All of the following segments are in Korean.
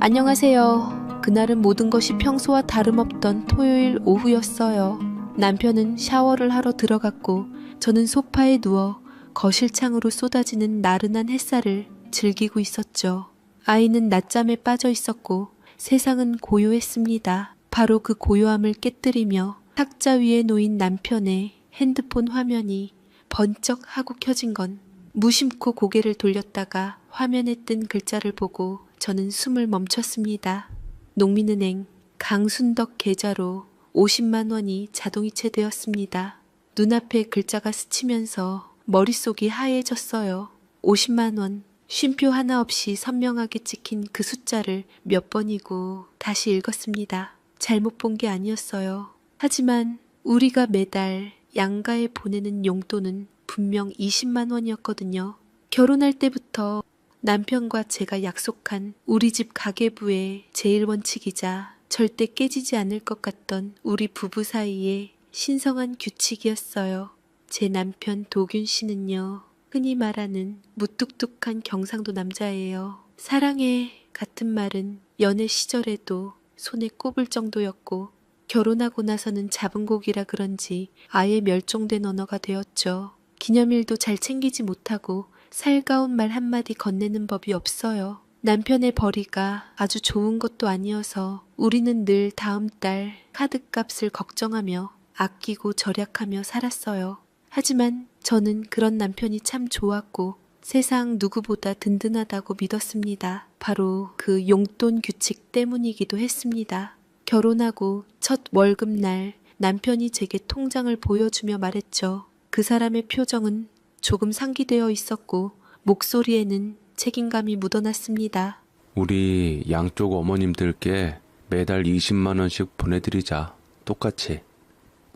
안녕하세요. 그날은 모든 것이 평소와 다름없던 토요일 오후였어요. 남편은 샤워를 하러 들어갔고 저는 소파에 누워 거실 창으로 쏟아지는 나른한 햇살을 즐기고 있었죠. 아이는 낮잠에 빠져 있었고 세상은 고요했습니다. 바로 그 고요함을 깨뜨리며 탁자 위에 놓인 남편의 핸드폰 화면이 번쩍 하고 켜진 건 무심코 고개를 돌렸다가 화면에 뜬 글자를 보고 저는 숨을 멈췄습니다. 농민은행 강순덕 계좌로 50만 원이 자동이체되었습니다. 눈앞에 글자가 스치면서 머릿속이 하얘졌어요. 50만 원, 쉼표 하나 없이 선명하게 찍힌 그 숫자를 몇 번이고 다시 읽었습니다. 잘못 본 게 아니었어요. 하지만 우리가 매달 양가에 보내는 용돈은 분명 20만 원이었거든요. 결혼할 때부터 남편과 제가 약속한 우리 집 가계부의 제일 원칙이자 절대 깨지지 않을 것 같던 우리 부부 사이의 신성한 규칙이었어요. 제 남편 도균 씨는요, 흔히 말하는 무뚝뚝한 경상도 남자예요. 사랑해 같은 말은 연애 시절에도 손에 꼽을 정도였고 결혼하고 나서는 잡은 고기라 그런지 아예 멸종된 언어가 되었죠. 기념일도 잘 챙기지 못하고 살가운 말 한마디 건네는 법이 없어요. 남편의 벌이가 아주 좋은 것도 아니어서 우리는 늘 다음 달 카드값을 걱정하며 아끼고 절약하며 살았어요. 하지만 저는 그런 남편이 참 좋았고 세상 누구보다 든든하다고 믿었습니다. 바로 그 용돈 규칙 때문이기도 했습니다. 결혼하고 첫 월급날 남편이 제게 통장을 보여주며 말했죠. 그 사람의 표정은 조금 상기되어 있었고 목소리에는 책임감이 묻어났습니다. 우리 양쪽 어머님들께 매달 20만 원씩 보내드리자. 똑같이.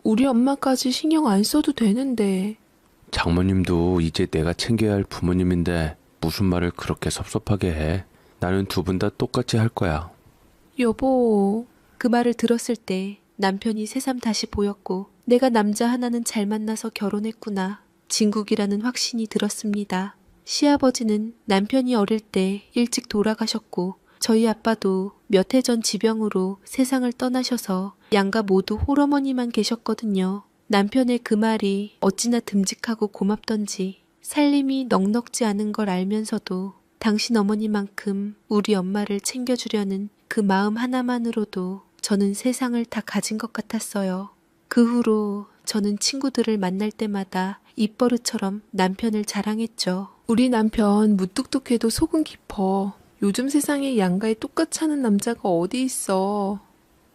우리 엄마까지 신경 안 써도 되는데. 장모님도 이제 내가 챙겨야 할 부모님인데 무슨 말을 그렇게 섭섭하게 해. 나는 두 분 다 똑같이 할 거야. 여보. 그 말을 들었을 때 남편이 새삼 다시 보였고 내가 남자 하나는 잘 만나서 결혼했구나. 진국이라는 확신이 들었습니다. 시아버지는 남편이 어릴 때 일찍 돌아가셨고 저희 아빠도 몇 해 전 지병으로 세상을 떠나셔서 양가 모두 홀어머니만 계셨거든요. 남편의 그 말이 어찌나 듬직하고 고맙던지 살림이 넉넉지 않은 걸 알면서도 당신 어머니만큼 우리 엄마를 챙겨주려는 그 마음 하나만으로도 저는 세상을 다 가진 것 같았어요. 그 후로 저는 친구들을 만날 때마다 입버릇처럼 남편을 자랑했죠. 우리 남편 무뚝뚝해도 속은 깊어. 요즘 세상에 양가에 똑같이 하는 남자가 어디 있어.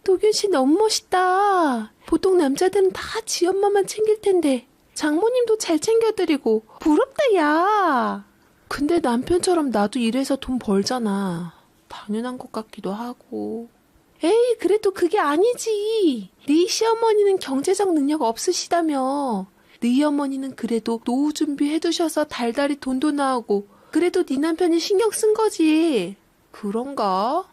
도균 씨 너무 멋있다. 보통 남자들은 다 지 엄마만 챙길 텐데 장모님도 잘 챙겨드리고 부럽다 야. 근데 남편처럼 나도 일해서 돈 벌잖아. 당연한 것 같기도 하고. 에이 그래도 그게 아니지. 네 시어머니는 경제적 능력 없으시다며. 네 어머니는 그래도 노후 준비해두셔서 달달이 돈도 나오고 그래도 네 남편이 신경 쓴 거지. 그런가?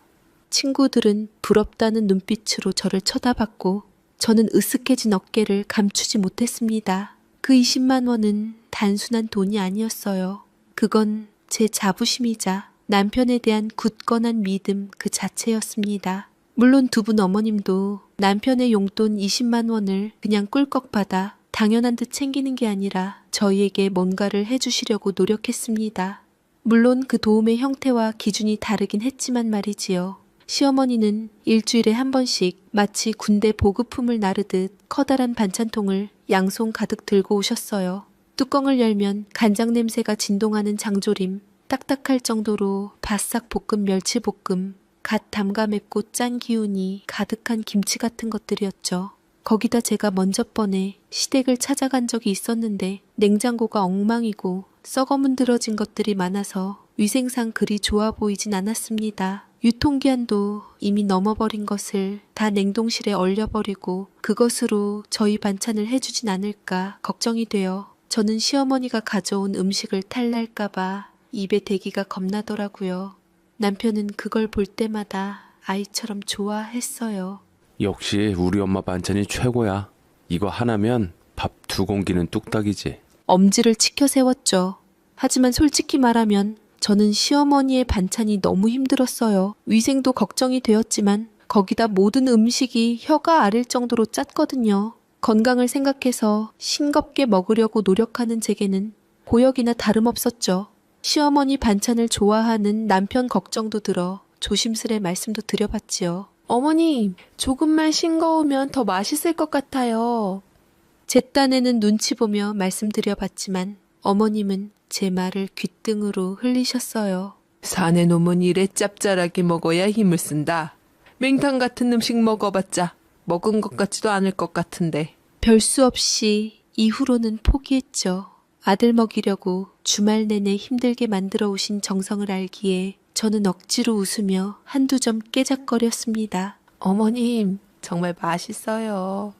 친구들은 부럽다는 눈빛으로 저를 쳐다봤고 저는 으쓱해진 어깨를 감추지 못했습니다. 그 20만 원은 단순한 돈이 아니었어요. 그건 제 자부심이자 남편에 대한 굳건한 믿음 그 자체였습니다. 물론 두 분 어머님도 남편의 용돈 20만 원을 그냥 꿀꺽 받아 당연한 듯 챙기는 게 아니라 저희에게 뭔가를 해주시려고 노력했습니다. 물론 그 도움의 형태와 기준이 다르긴 했지만 말이지요. 시어머니는 일주일에 한 번씩 마치 군대 보급품을 나르듯 커다란 반찬통을 양손 가득 들고 오셨어요. 뚜껑을 열면 간장 냄새가 진동하는 장조림, 딱딱할 정도로 바싹 볶은 멸치볶음, 갓 담가 맵고 짠 기운이 가득한 김치 같은 것들이었죠. 거기다 제가 먼저 번에 시댁을 찾아간 적이 있었는데 냉장고가 엉망이고 썩어 문드러진 것들이 많아서 위생상 그리 좋아 보이진 않았습니다. 유통기한도 이미 넘어버린 것을 다 냉동실에 얼려버리고 그것으로 저희 반찬을 해주진 않을까 걱정이 되어 저는 시어머니가 가져온 음식을 탈날까봐 입에 대기가 겁나더라고요. 남편은 그걸 볼 때마다 아이처럼 좋아했어요. 역시 우리 엄마 반찬이 최고야. 이거 하나면 밥 2공기는 뚝딱이지. 엄지를 치켜 세웠죠. 하지만 솔직히 말하면 저는 시어머니의 반찬이 너무 힘들었어요. 위생도 걱정이 되었지만 거기다 모든 음식이 혀가 아릴 정도로 짰거든요. 건강을 생각해서 싱겁게 먹으려고 노력하는 제게는 보역이나 다름없었죠. 시어머니 반찬을 좋아하는 남편 걱정도 들어 조심스레 말씀도 드려봤지요. 어머님, 조금만 싱거우면 더 맛있을 것 같아요. 제 딴에는 눈치 보며 말씀드려봤지만 어머님은 제 말을 귓등으로 흘리셨어요. 사내 놈은 이래 짭짤하게 먹어야 힘을 쓴다. 맹탕 같은 음식 먹어봤자 먹은 것 같지도 않을 것 같은데. 별 수 없이 이후로는 포기했죠. 아들 먹이려고 주말 내내 힘들게 만들어 오신 정성을 알기에 저는 억지로 웃으며 한두 점 깨작거렸습니다. 어머님, 정말 맛있어요.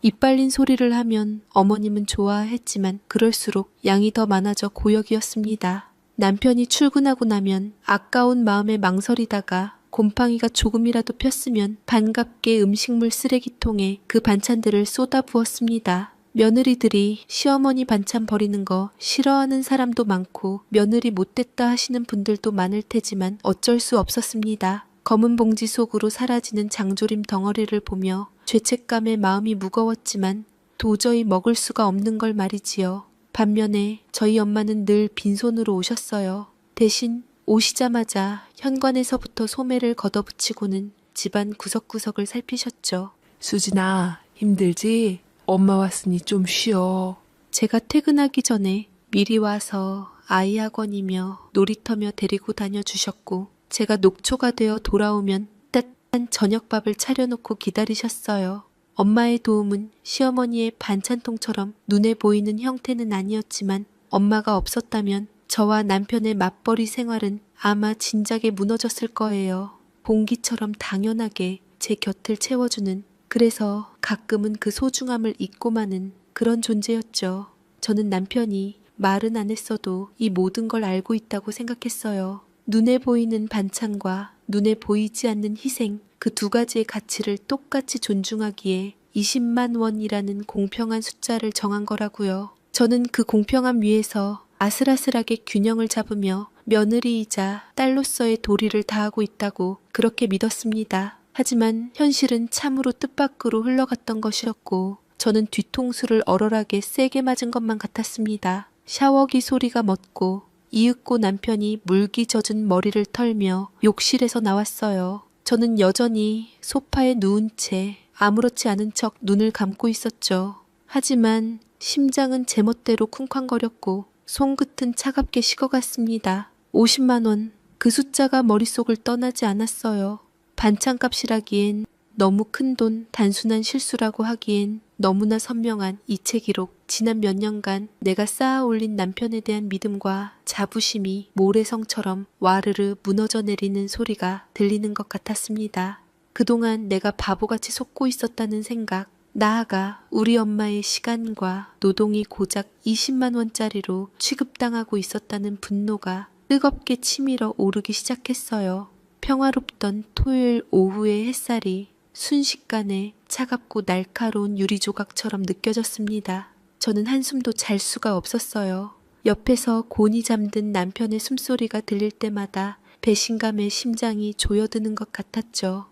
이빨린 소리를 하면 어머님은 좋아했지만 그럴수록 양이 더 많아져 고역이었습니다. 남편이 출근하고 나면 아까운 마음에 망설이다가 곰팡이가 조금이라도 폈으면 반갑게 음식물 쓰레기통에 그 반찬들을 쏟아부었습니다. 며느리들이 시어머니 반찬 버리는 거 싫어하는 사람도 많고 며느리 못됐다 하시는 분들도 많을 테지만 어쩔 수 없었습니다. 검은 봉지 속으로 사라지는 장조림 덩어리를 보며 죄책감에 마음이 무거웠지만 도저히 먹을 수가 없는 걸 말이지요. 반면에 저희 엄마는 늘 빈손으로 오셨어요. 대신 오시자마자 현관에서부터 소매를 걷어붙이고는 집안 구석구석을 살피셨죠. 수진아, 힘들지? 엄마 왔으니 좀 쉬어. 제가 퇴근하기 전에 미리 와서 아이 학원이며 놀이터며 데리고 다녀주셨고 제가 녹초가 되어 돌아오면 따뜻한 저녁밥을 차려놓고 기다리셨어요. 엄마의 도움은 시어머니의 반찬통처럼 눈에 보이는 형태는 아니었지만 엄마가 없었다면 저와 남편의 맞벌이 생활은 아마 진작에 무너졌을 거예요. 봉기처럼 당연하게 제 곁을 채워주는, 그래서 가끔은 그 소중함을 잊고 마는 그런 존재였죠. 저는 남편이 말은 안 했어도 이 모든 걸 알고 있다고 생각했어요. 눈에 보이는 반찬과 눈에 보이지 않는 희생, 그 두 가지의 가치를 똑같이 존중하기에 20만 원이라는 공평한 숫자를 정한 거라고요. 저는 그 공평함 위에서 아슬아슬하게 균형을 잡으며 며느리이자 딸로서의 도리를 다하고 있다고 그렇게 믿었습니다. 하지만 현실은 참으로 뜻밖으로 흘러갔던 것이었고 저는 뒤통수를 얼얼하게 세게 맞은 것만 같았습니다. 샤워기 소리가 멎고 이윽고 남편이 물기 젖은 머리를 털며 욕실에서 나왔어요. 저는 여전히 소파에 누운 채 아무렇지 않은 척 눈을 감고 있었죠. 하지만 심장은 제멋대로 쿵쾅거렸고 손끝은 차갑게 식어갔습니다. 50만 원, 그 숫자가 머릿속을 떠나지 않았어요. 반찬값이라기엔 너무 큰 돈, 단순한 실수라고 하기엔 너무나 선명한 이체 기록. 지난 몇 년간 내가 쌓아 올린 남편에 대한 믿음과 자부심이 모래성처럼 와르르 무너져 내리는 소리가 들리는 것 같았습니다. 그동안 내가 바보같이 속고 있었다는 생각, 나아가 우리 엄마의 시간과 노동이 고작 20만 원짜리로 취급당하고 있었다는 분노가 뜨겁게 치밀어 오르기 시작했어요. 평화롭던 토요일 오후의 햇살이 순식간에 차갑고 날카로운 유리조각처럼 느껴졌습니다. 저는 한숨도 잘 수가 없었어요. 옆에서 곤히 잠든 남편의 숨소리가 들릴 때마다 배신감에 심장이 조여드는 것 같았죠.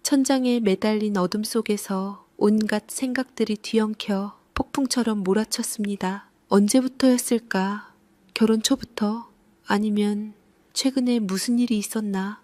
천장에 매달린 어둠 속에서 온갖 생각들이 뒤엉켜 폭풍처럼 몰아쳤습니다. 언제부터였을까? 결혼 초부터? 아니면 최근에 무슨 일이 있었나?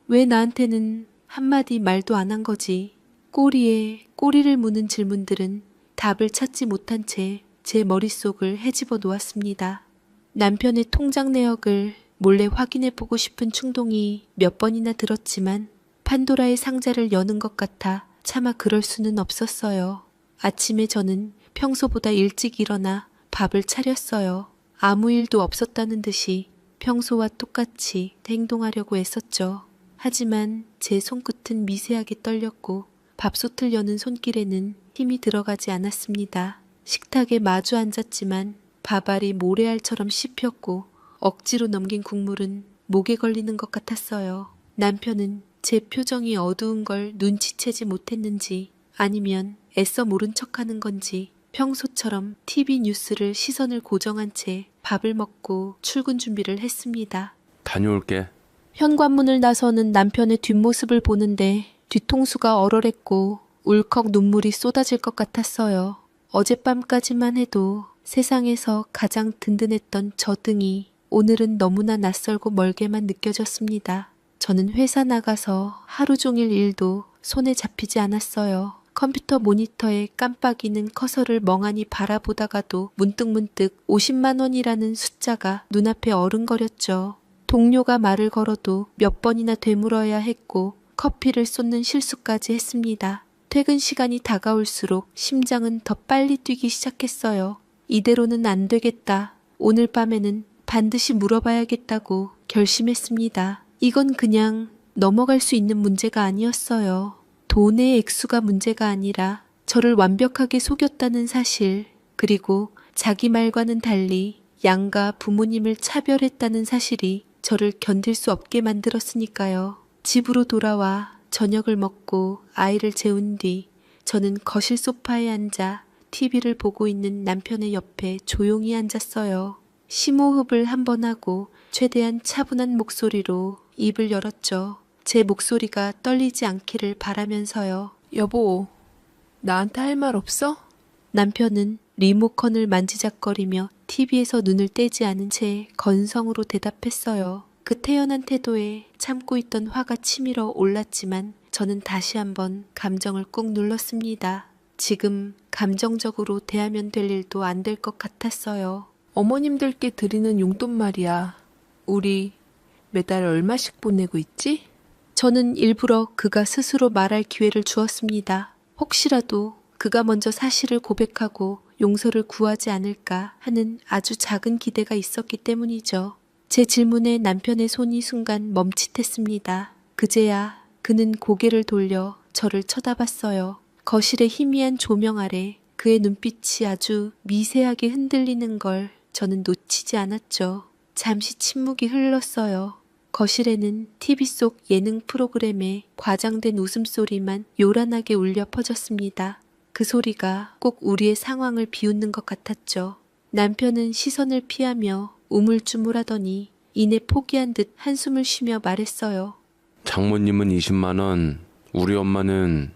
왜 나한테는 한마디 말도 안 한 거지? 꼬리에 꼬리를 무는 질문들은 답을 찾지 못한 채 제 머릿속을 헤집어 놓았습니다. 남편의 통장 내역을 몰래 확인해 보고 싶은 충동이 몇 번이나 들었지만 판도라의 상자를 여는 것 같아 차마 그럴 수는 없었어요. 아침에 저는 평소보다 일찍 일어나 밥을 차렸어요. 아무 일도 없었다는 듯이 평소와 똑같이 행동하려고 애썼죠. 하지만 제 손끝은 미세하게 떨렸고 밥솥을 여는 손길에는 힘이 들어가지 않았습니다. 식탁에 마주 앉았지만 밥알이 모래알처럼 씹혔고 억지로 넘긴 국물은 목에 걸리는 것 같았어요. 남편은 제 표정이 어두운 걸 눈치채지 못했는지 아니면 애써 모른 척하는 건지 평소처럼 TV 뉴스를 시선을 고정한 채 밥을 먹고 출근 준비를 했습니다. 다녀올게. 현관문을 나서는 남편의 뒷모습을 보는데 뒤통수가 얼얼했고 울컥 눈물이 쏟아질 것 같았어요. 어젯밤까지만 해도 세상에서 가장 든든했던 저 등이 오늘은 너무나 낯설고 멀게만 느껴졌습니다. 저는 회사 나가서 하루 종일 일도 손에 잡히지 않았어요. 컴퓨터 모니터에 깜빡이는 커서를 멍하니 바라보다가도 문득문득 50만 원이라는 숫자가 눈앞에 어른거렸죠. 동료가 말을 걸어도 몇 번이나 되물어야 했고 커피를 쏟는 실수까지 했습니다. 퇴근 시간이 다가올수록 심장은 더 빨리 뛰기 시작했어요. 이대로는 안 되겠다. 오늘 밤에는 반드시 물어봐야겠다고 결심했습니다. 이건 그냥 넘어갈 수 있는 문제가 아니었어요. 돈의 액수가 문제가 아니라 저를 완벽하게 속였다는 사실, 그리고 자기 말과는 달리 양가 부모님을 차별했다는 사실이 저를 견딜 수 없게 만들었으니까요. 집으로 돌아와 저녁을 먹고 아이를 재운 뒤 저는 거실 소파에 앉아 TV를 보고 있는 남편의 옆에 조용히 앉았어요. 심호흡을 한번 하고 최대한 차분한 목소리로 입을 열었죠. 제 목소리가 떨리지 않기를 바라면서요. 여보, 나한테 할 말 없어? 남편은 리모컨을 만지작거리며 TV에서 눈을 떼지 않은 채 건성으로 대답했어요. 그 태연한 태도에 참고 있던 화가 치밀어 올랐지만 저는 다시 한번 감정을 꾹 눌렀습니다. 지금 감정적으로 대하면 될 일도 안 될 것 같았어요. 어머님들께 드리는 용돈 말이야. 우리 매달 얼마씩 보내고 있지? 저는 일부러 그가 스스로 말할 기회를 주었습니다. 혹시라도 그가 먼저 사실을 고백하고 용서를 구하지 않을까 하는 아주 작은 기대가 있었기 때문이죠. 제 질문에 남편의 손이 순간 멈칫했습니다. 그제야 그는 고개를 돌려 저를 쳐다봤어요. 거실의 희미한 조명 아래 그의 눈빛이 아주 미세하게 흔들리는 걸 저는 놓치지 않았죠. 잠시 침묵이 흘렀어요. 거실에는 TV 속 예능 프로그램의 과장된 웃음소리만 요란하게 울려 퍼졌습니다. 그 소리가 꼭 우리의 상황을 비웃는 것 같았죠. 남편은 시선을 피하며 우물쭈물하더니 이내 포기한 듯 한숨을 쉬며 말했어요. 장모님은 20만 원, 우리 엄마는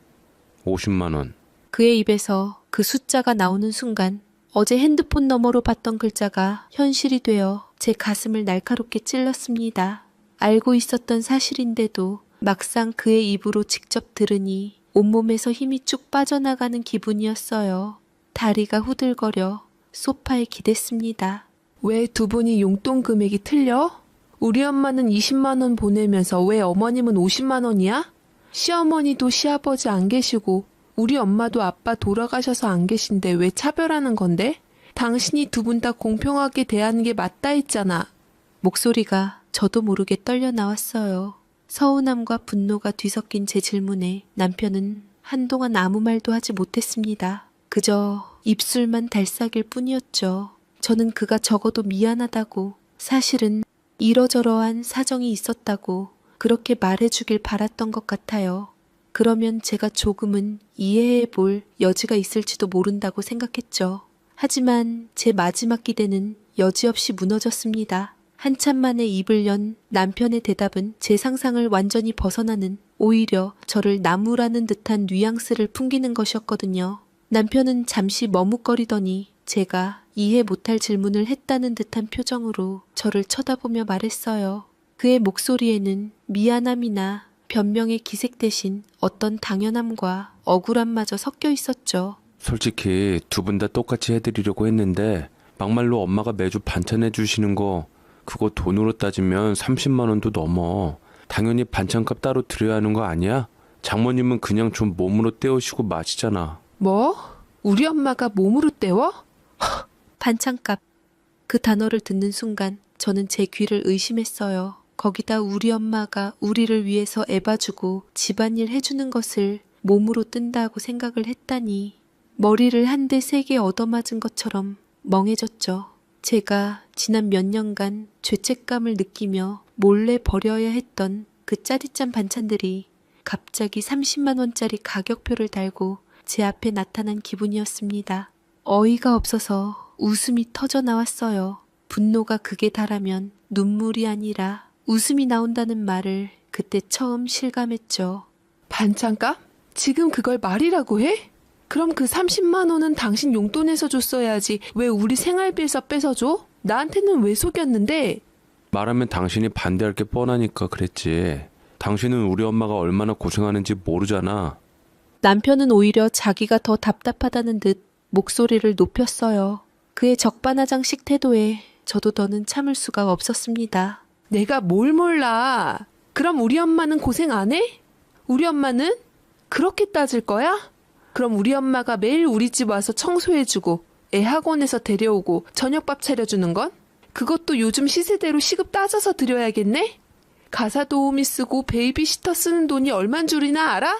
50만 원. 그의 입에서 그 숫자가 나오는 순간 어제 핸드폰 너머로 봤던 글자가 현실이 되어 제 가슴을 날카롭게 찔렀습니다. 알고 있었던 사실인데도 막상 그의 입으로 직접 들으니 온몸에서 힘이 쭉 빠져나가는 기분이었어요. 다리가 후들거려 소파에 기댔습니다. 왜 두 분이 용돈 금액이 틀려? 우리 엄마는 20만 원 보내면서 왜 어머님은 50만 원이야? 시어머니도 시아버지 안 계시고 우리 엄마도 아빠 돌아가셔서 안 계신데 왜 차별하는 건데? 당신이 두 분 다 공평하게 대하는 게 맞다 했잖아. 목소리가 저도 모르게 떨려 나왔어요. 서운함과 분노가 뒤섞인 제 질문에 남편은 한동안 아무 말도 하지 못했습니다. 그저 입술만 달싹일 뿐이었죠. 저는 그가 적어도 미안하다고, 사실은 이러저러한 사정이 있었다고 그렇게 말해주길 바랐던 것 같아요. 그러면 제가 조금은 이해해 볼 여지가 있을지도 모른다고 생각했죠. 하지만 제 마지막 기대는 여지없이 무너졌습니다. 한참 만에 입을 연 남편의 대답은 제 상상을 완전히 벗어나는, 오히려 저를 나무라는 듯한 뉘앙스를 풍기는 것이었거든요. 남편은 잠시 머뭇거리더니 제가 이해 못할 질문을 했다는 듯한 표정으로 저를 쳐다보며 말했어요. 그의 목소리에는 미안함이나 변명의 기색 대신 어떤 당연함과 억울함마저 섞여 있었죠. 솔직히 두 분 다 똑같이 해드리려고 했는데 막말로 엄마가 매주 반찬 해주시는 거 그거 돈으로 따지면 30만 원도 넘어. 당연히 반찬값 따로 드려야 하는 거 아니야? 장모님은 그냥 좀 몸으로 때우시고 마시잖아. 뭐? 우리 엄마가 몸으로 때워? 반찬값. 그 단어를 듣는 순간 저는 제 귀를 의심했어요. 거기다 우리 엄마가 우리를 위해서 애봐주고 집안일 해주는 것을 몸으로 뜬다고 생각을 했다니, 머리를 한 대 세게 얻어맞은 것처럼 멍해졌죠. 제가 지난 몇 년간 죄책감을 느끼며 몰래 버려야 했던 그 짜릿짠 반찬들이 갑자기 30만 원짜리 가격표를 달고 제 앞에 나타난 기분이었습니다. 어이가 없어서 웃음이 터져 나왔어요. 분노가 극에 달하면 눈물이 아니라 웃음이 나온다는 말을 그때 처음 실감했죠. 반찬값? 지금 그걸 말이라고 해? 그럼 그 30만 원은 당신 용돈에서 줬어야지. 왜 우리 생활비에서 뺏어줘? 나한테는 왜 속였는데? 말하면 당신이 반대할 게 뻔하니까 그랬지. 당신은 우리 엄마가 얼마나 고생하는지 모르잖아. 남편은 오히려 자기가 더 답답하다는 듯 목소리를 높였어요. 그의 적반하장식 태도에 저도 더는 참을 수가 없었습니다. 내가 뭘 몰라. 그럼 우리 엄마는 고생 안 해? 우리 엄마는? 그렇게 따질 거야? 그럼 우리 엄마가 매일 우리 집 와서 청소해주고 애 학원에서 데려오고 저녁밥 차려주는 건? 그것도 요즘 시세대로 시급 따져서 드려야겠네? 가사 도우미 쓰고 베이비시터 쓰는 돈이 얼만 줄이나 알아?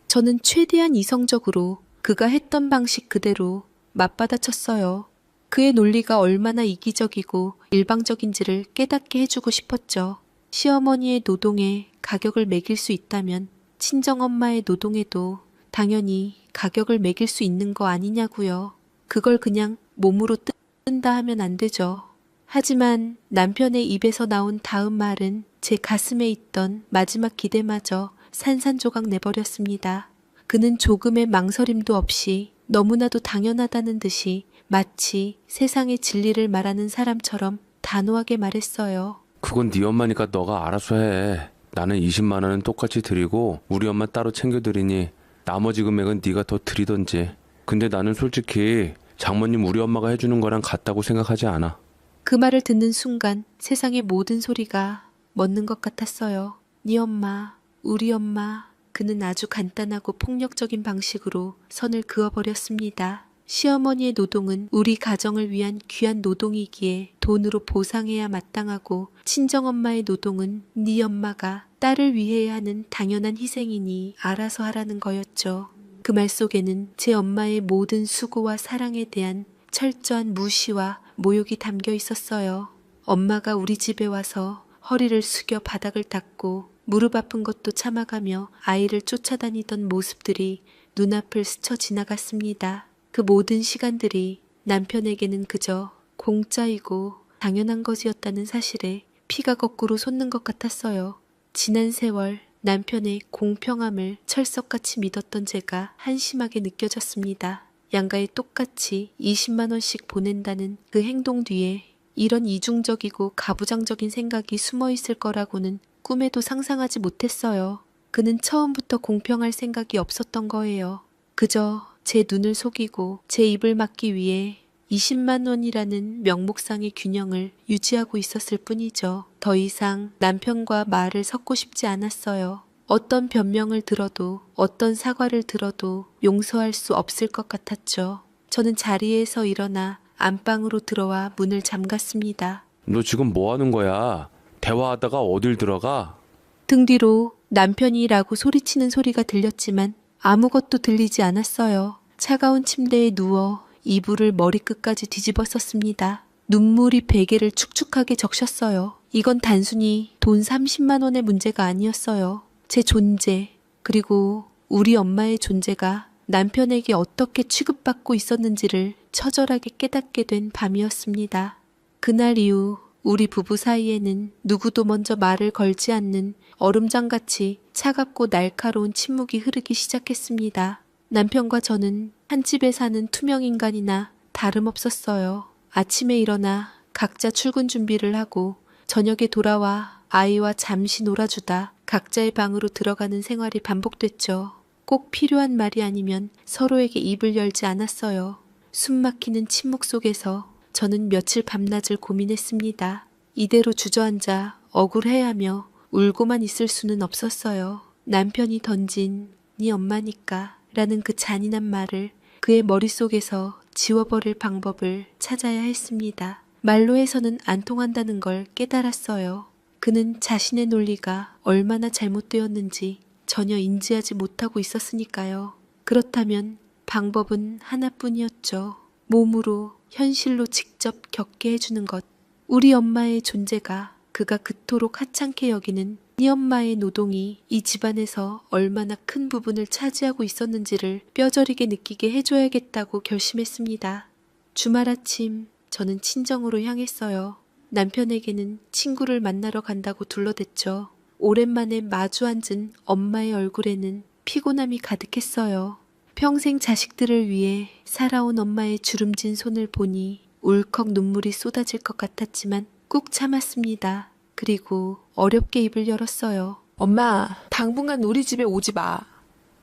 저는 최대한 이성적으로 그가 했던 방식 그대로 맞받아쳤어요. 그의 논리가 얼마나 이기적이고 일방적인지를 깨닫게 해주고 싶었죠. 시어머니의 노동에 가격을 매길 수 있다면 친정엄마의 노동에도 당연히 가격을 매길 수 있는 거 아니냐고요. 그걸 그냥 몸으로 뜬다 하면 안 되죠. 하지만 남편의 입에서 나온 다음 말은 제 가슴에 있던 마지막 기대마저 산산조각 내버렸습니다. 그는 조금의 망설임도 없이 너무나도 당연하다는 듯이 마치 세상의 진리를 말하는 사람처럼 단호하게 말했어요. 그건 네 엄마니까 너가 알아서 해. 나는 20만 원은 똑같이 드리고 우리 엄마 따로 챙겨드리니 나머지 금액은 네가 더 드리던지. 근데 나는 솔직히 장모님 우리 엄마가 해주는 거랑 같다고 생각하지 않아. 그 말을 듣는 순간 세상의 모든 소리가 멎는 것 같았어요. 네 엄마, 우리 엄마. 그는 아주 간단하고 폭력적인 방식으로 선을 그어버렸습니다. 시어머니의 노동은 우리 가정을 위한 귀한 노동이기에 돈으로 보상해야 마땅하고 친정엄마의 노동은 네 엄마가 딸을 위해 하는 당연한 희생이니 알아서 하라는 거였죠. 그 말 속에는 제 엄마의 모든 수고와 사랑에 대한 철저한 무시와 모욕이 담겨 있었어요. 엄마가 우리 집에 와서 허리를 숙여 바닥을 닦고 무릎 아픈 것도 참아가며 아이를 쫓아다니던 모습들이 눈앞을 스쳐 지나갔습니다. 그 모든 시간들이 남편에게는 그저 공짜이고 당연한 것이었다는 사실에 피가 거꾸로 솟는 것 같았어요. 지난 세월 남편의 공평함을 철석같이 믿었던 제가 한심하게 느껴졌습니다. 양가에 똑같이 20만 원씩 보낸다는 그 행동 뒤에 이런 이중적이고 가부장적인 생각이 숨어 있을 거라고는 꿈에도 상상하지 못했어요. 그는 처음부터 공평할 생각이 없었던 거예요. 그저 제 눈을 속이고 제 입을 막기 위해 20만 원이라는 명목상의 균형을 유지하고 있었을 뿐이죠. 더 이상 남편과 말을 섞고 싶지 않았어요. 어떤 변명을 들어도 어떤 사과를 들어도 용서할 수 없을 것 같았죠. 저는 자리에서 일어나 안방으로 들어와 문을 잠갔습니다. 너 지금 뭐 하는 거야? 대화하다가 어딜 들어가? 등 뒤로 남편이라고 소리치는 소리가 들렸지만 아무것도 들리지 않았어요. 차가운 침대에 누워 이불을 머리끝까지 뒤집었었습니다. 눈물이 베개를 축축하게 적셨어요. 이건 단순히 돈 30만 원의 문제가 아니었어요. 제 존재, 그리고 우리 엄마의 존재가 남편에게 어떻게 취급받고 있었는지를 처절하게 깨닫게 된 밤이었습니다. 그날 이후 우리 부부 사이에는 누구도 먼저 말을 걸지 않는 얼음장같이 차갑고 날카로운 침묵이 흐르기 시작했습니다. 남편과 저는 한 집에 사는 투명인간이나 다름없었어요. 아침에 일어나 각자 출근 준비를 하고 저녁에 돌아와 아이와 잠시 놀아주다 각자의 방으로 들어가는 생활이 반복됐죠. 꼭 필요한 말이 아니면 서로에게 입을 열지 않았어요. 숨막히는 침묵 속에서 저는 며칠 밤낮을 고민했습니다. 이대로 주저앉아 억울해하며 울고만 있을 수는 없었어요. 남편이 던진 네 엄마니까 라는 그 잔인한 말을 그의 머릿속에서 지워버릴 방법을 찾아야 했습니다. 말로 해서는 안 통한다는 걸 깨달았어요. 그는 자신의 논리가 얼마나 잘못되었는지 전혀 인지하지 못하고 있었으니까요. 그렇다면 방법은 하나뿐이었죠. 몸으로 현실로 직접 겪게 해주는 것. 우리 엄마의 존재가 그가 그토록 하찮게 여기는 네 엄마의 노동이 이 집안에서 얼마나 큰 부분을 차지하고 있었는지를 뼈저리게 느끼게 해줘야겠다고 결심했습니다. 주말 아침 저는 친정으로 향했어요. 남편에게는 친구를 만나러 간다고 둘러댔죠. 오랜만에 마주 앉은 엄마의 얼굴에는 피곤함이 가득했어요. 평생 자식들을 위해 살아온 엄마의 주름진 손을 보니 울컥 눈물이 쏟아질 것 같았지만 꾹 참았습니다. 그리고 어렵게 입을 열었어요. 엄마, 당분간 우리 집에 오지 마.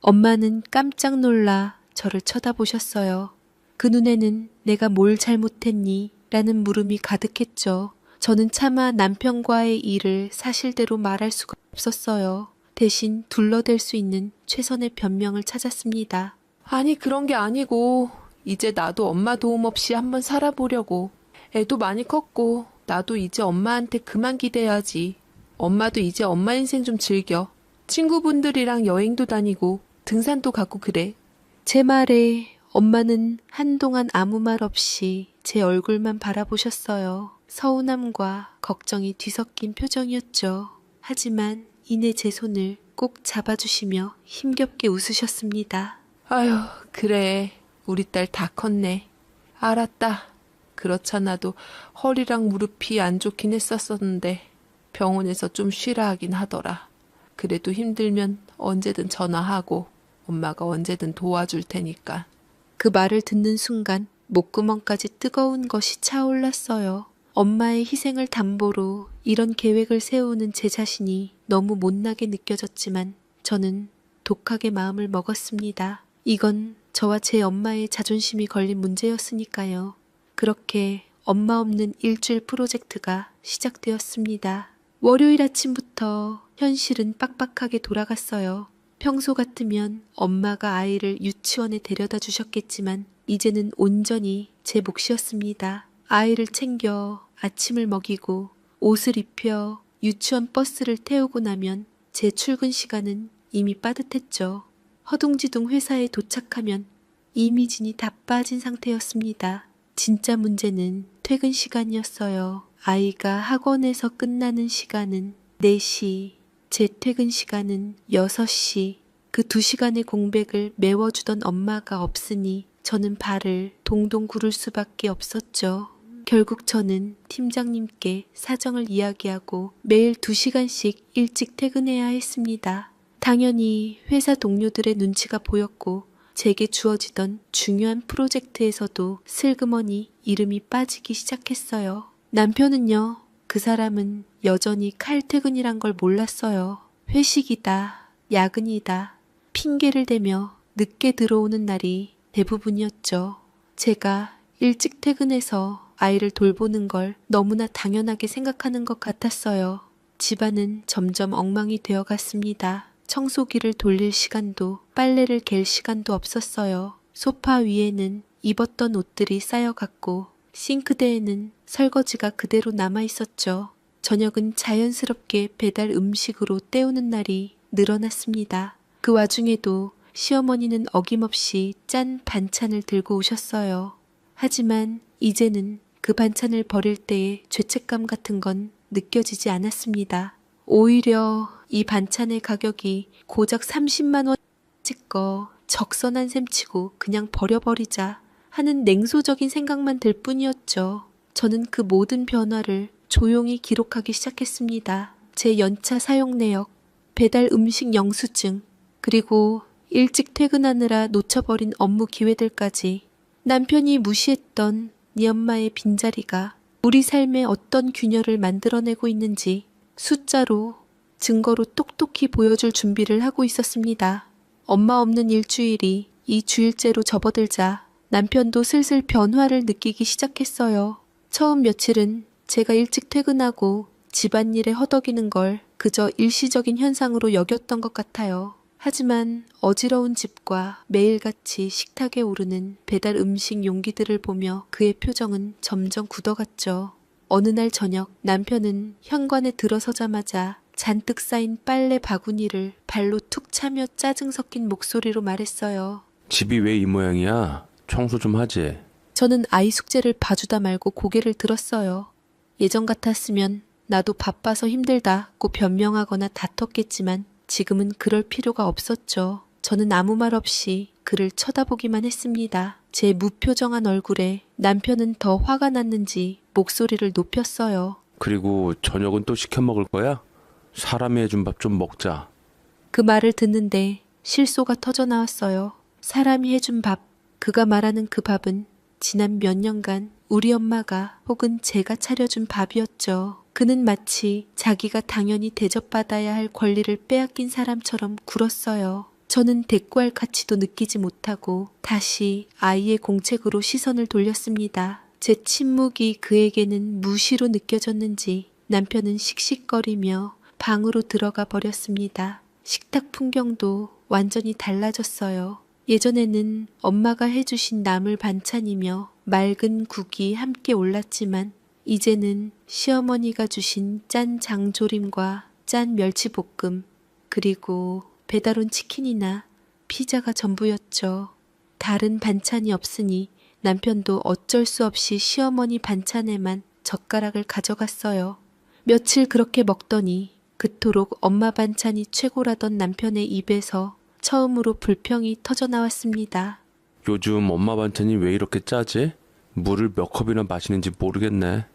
엄마는 깜짝 놀라 저를 쳐다보셨어요. 그 눈에는 내가 뭘 잘못했니? 라는 물음이 가득했죠. 저는 차마 남편과의 일을 사실대로 말할 수가 없었어요. 대신 둘러댈 수 있는 최선의 변명을 찾았습니다. 아니, 그런 게 아니고 이제 나도 엄마 도움 없이 한번 살아보려고. 애도 많이 컸고 나도 이제 엄마한테 그만 기대야지. 엄마도 이제 엄마 인생 좀 즐겨. 친구분들이랑 여행도 다니고 등산도 가고 그래. 제 말에 엄마는 한동안 아무 말 없이 제 얼굴만 바라보셨어요. 서운함과 걱정이 뒤섞인 표정이었죠. 하지만 이내 제 손을 꼭 잡아주시며 힘겹게 웃으셨습니다. 아휴, 그래. 우리 딸 다 컸네. 알았다. 그렇잖아도 허리랑 무릎이 안 좋긴 했었었는데 병원에서 좀 쉬라 하긴 하더라. 그래도 힘들면 언제든 전화하고 엄마가 언제든 도와줄 테니까. 그 말을 듣는 순간 목구멍까지 뜨거운 것이 차올랐어요. 엄마의 희생을 담보로 이런 계획을 세우는 제 자신이 너무 못나게 느껴졌지만 저는 독하게 마음을 먹었습니다. 이건 저와 제 엄마의 자존심이 걸린 문제였으니까요. 그렇게 엄마 없는 일주일 프로젝트가 시작되었습니다. 월요일 아침부터 현실은 빡빡하게 돌아갔어요. 평소 같으면 엄마가 아이를 유치원에 데려다 주셨겠지만 이제는 온전히 제 몫이었습니다. 아이를 챙겨 아침을 먹이고 옷을 입혀 유치원 버스를 태우고 나면 제 출근 시간은 이미 빠듯했죠. 허둥지둥 회사에 도착하면 이미 진이 다 빠진 상태였습니다. 진짜 문제는 퇴근 시간이었어요. 아이가 학원에서 끝나는 시간은 4시, 제 퇴근 시간은 6시. 그 2시간의 공백을 메워주던 엄마가 없으니 저는 발을 동동 구를 수밖에 없었죠. 결국 저는 팀장님께 사정을 이야기하고 매일 2시간씩 일찍 퇴근해야 했습니다. 당연히 회사 동료들의 눈치가 보였고 제게 주어지던 중요한 프로젝트에서도 슬그머니 이름이 빠지기 시작했어요. 남편은요, 그 사람은 여전히 칼퇴근이란 걸 몰랐어요. 회식이다, 야근이다, 핑계를 대며 늦게 들어오는 날이 대부분이었죠. 제가 일찍 퇴근해서 아이를 돌보는 걸 너무나 당연하게 생각하는 것 같았어요. 집안은 점점 엉망이 되어 갔습니다. 청소기를 돌릴 시간도 빨래를 갤 시간도 없었어요. 소파 위에는 입었던 옷들이 쌓여갔고 싱크대에는 설거지가 그대로 남아 있었죠. 저녁은 자연스럽게 배달 음식으로 때우는 날이 늘어났습니다. 그 와중에도 시어머니는 어김없이 짠 반찬을 들고 오셨어요. 하지만 이제는 그 반찬을 버릴 때의 죄책감 같은 건 느껴지지 않았습니다. 오히려 이 반찬의 가격이 고작 30만 원 찍거 적선한 셈치고 그냥 버려버리자 하는 냉소적인 생각만 들 뿐이었죠. 저는 그 모든 변화를 조용히 기록하기 시작했습니다. 제 연차 사용 내역, 배달 음식 영수증, 그리고 일찍 퇴근하느라 놓쳐버린 업무 기회들까지. 남편이 무시했던 네 엄마의 빈자리가 우리 삶에 어떤 균열을 만들어내고 있는지 숫자로, 증거로 똑똑히 보여줄 준비를 하고 있었습니다. 엄마 없는 일주일이 이 주일째로 접어들자 남편도 슬슬 변화를 느끼기 시작했어요. 처음 며칠은 제가 일찍 퇴근하고 집안일에 허덕이는 걸 그저 일시적인 현상으로 여겼던 것 같아요. 하지만 어지러운 집과 매일같이 식탁에 오르는 배달 음식 용기들을 보며 그의 표정은 점점 굳어갔죠. 어느 날 저녁 남편은 현관에 들어서자마자 잔뜩 쌓인 빨래 바구니를 발로 툭 차며 짜증 섞인 목소리로 말했어요. 집이 왜 이 모양이야? 청소 좀 하지. 저는 아이 숙제를 봐주다 말고 고개를 들었어요. 예전 같았으면 나도 바빠서 힘들다고 변명하거나 다퉜겠지만 지금은 그럴 필요가 없었죠. 저는 아무 말 없이 그를 쳐다보기만 했습니다. 제 무표정한 얼굴에 남편은 더 화가 났는지 목소리를 높였어요. 그리고 저녁은 또 시켜 먹을 거야? 사람이 해준 밥 좀 먹자. 그 말을 듣는데 실소가 터져 나왔어요. 사람이 해준 밥, 그가 말하는 그 밥은 지난 몇 년간 우리 엄마가 혹은 제가 차려준 밥이었죠. 그는 마치 자기가 당연히 대접받아야 할 권리를 빼앗긴 사람처럼 굴었어요. 저는 대꾸할 가치도 느끼지 못하고 다시 아이의 공책으로 시선을 돌렸습니다. 제 침묵이 그에게는 무시로 느껴졌는지 남편은 씩씩거리며 방으로 들어가 버렸습니다. 식탁 풍경도 완전히 달라졌어요. 예전에는 엄마가 해주신 나물 반찬이며 맑은 국이 함께 올랐지만 이제는 시어머니가 주신 짠 장조림과 짠 멸치볶음 그리고 배달 온 치킨이나 피자가 전부였죠. 다른 반찬이 없으니 남편도 어쩔 수 없이 시어머니 반찬에만 젓가락을 가져갔어요. 며칠 그렇게 먹더니 그토록 엄마 반찬이 최고라던 남편의 입에서 처음으로 불평이 터져 나왔습니다. 요즘 엄마 반찬이 왜 이렇게 짜지? 물을 몇 컵이나 마시는지 모르겠네.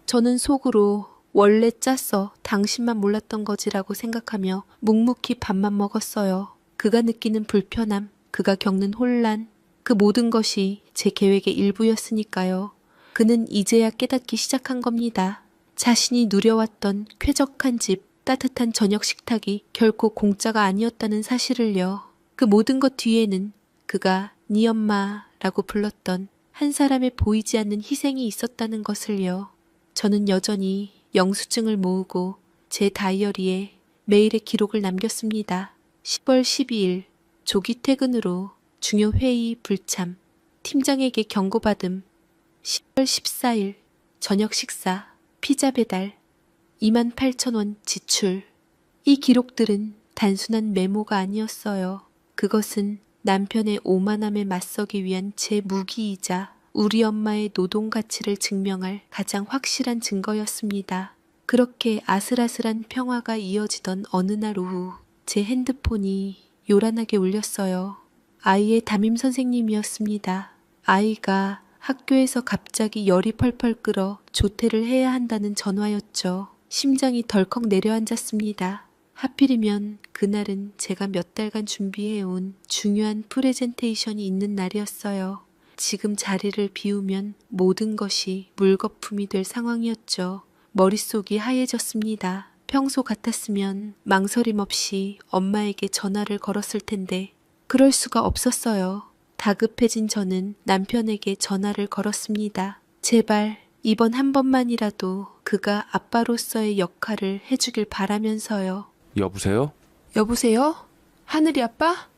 저는 속으로 원래 짰어 당신만 몰랐던 거지라고 생각하며 묵묵히 밥만 먹었어요. 그가 느끼는 불편함, 그가 겪는 혼란, 그 모든 것이 제 계획의 일부였으니까요. 그는 이제야 깨닫기 시작한 겁니다. 자신이 누려왔던 쾌적한 집, 따뜻한 저녁 식탁이 결코 공짜가 아니었다는 사실을요. 그 모든 것 뒤에는 그가 네 엄마라고 불렀던 한 사람의 보이지 않는 희생이 있었다는 것을요. 저는 여전히 영수증을 모으고 제 다이어리에 매일의 기록을 남겼습니다. 10월 12일 조기 퇴근으로 중요 회의 불참, 팀장에게 경고받음. 10월 14일 저녁 식사, 피자 배달, 28,000원 지출. 이 기록들은 단순한 메모가 아니었어요. 그것은 남편의 오만함에 맞서기 위한 제 무기이자 우리 엄마의 노동 가치를 증명할 가장 확실한 증거였습니다. 그렇게 아슬아슬한 평화가 이어지던 어느 날 오후 제 핸드폰이 요란하게 울렸어요. 아이의 담임 선생님이었습니다. 아이가 학교에서 갑자기 열이 펄펄 끓어 조퇴를 해야 한다는 전화였죠. 심장이 덜컥 내려앉았습니다. 하필이면 그날은 제가 몇 달간 준비해온 중요한 프레젠테이션이 있는 날이었어요. 지금 자리를 비우면 모든 것이 물거품이 될 상황이었죠. 머릿속이 하얘졌습니다. 평소 같았으면 망설임 없이 엄마에게 전화를 걸었을 텐데 그럴 수가 없었어요. 다급해진 저는 남편에게 전화를 걸었습니다. 제발 이번 한 번만이라도 그가 아빠로서의 역할을 해주길 바라면서요. 여보세요? 여보세요? 하늘이 아빠?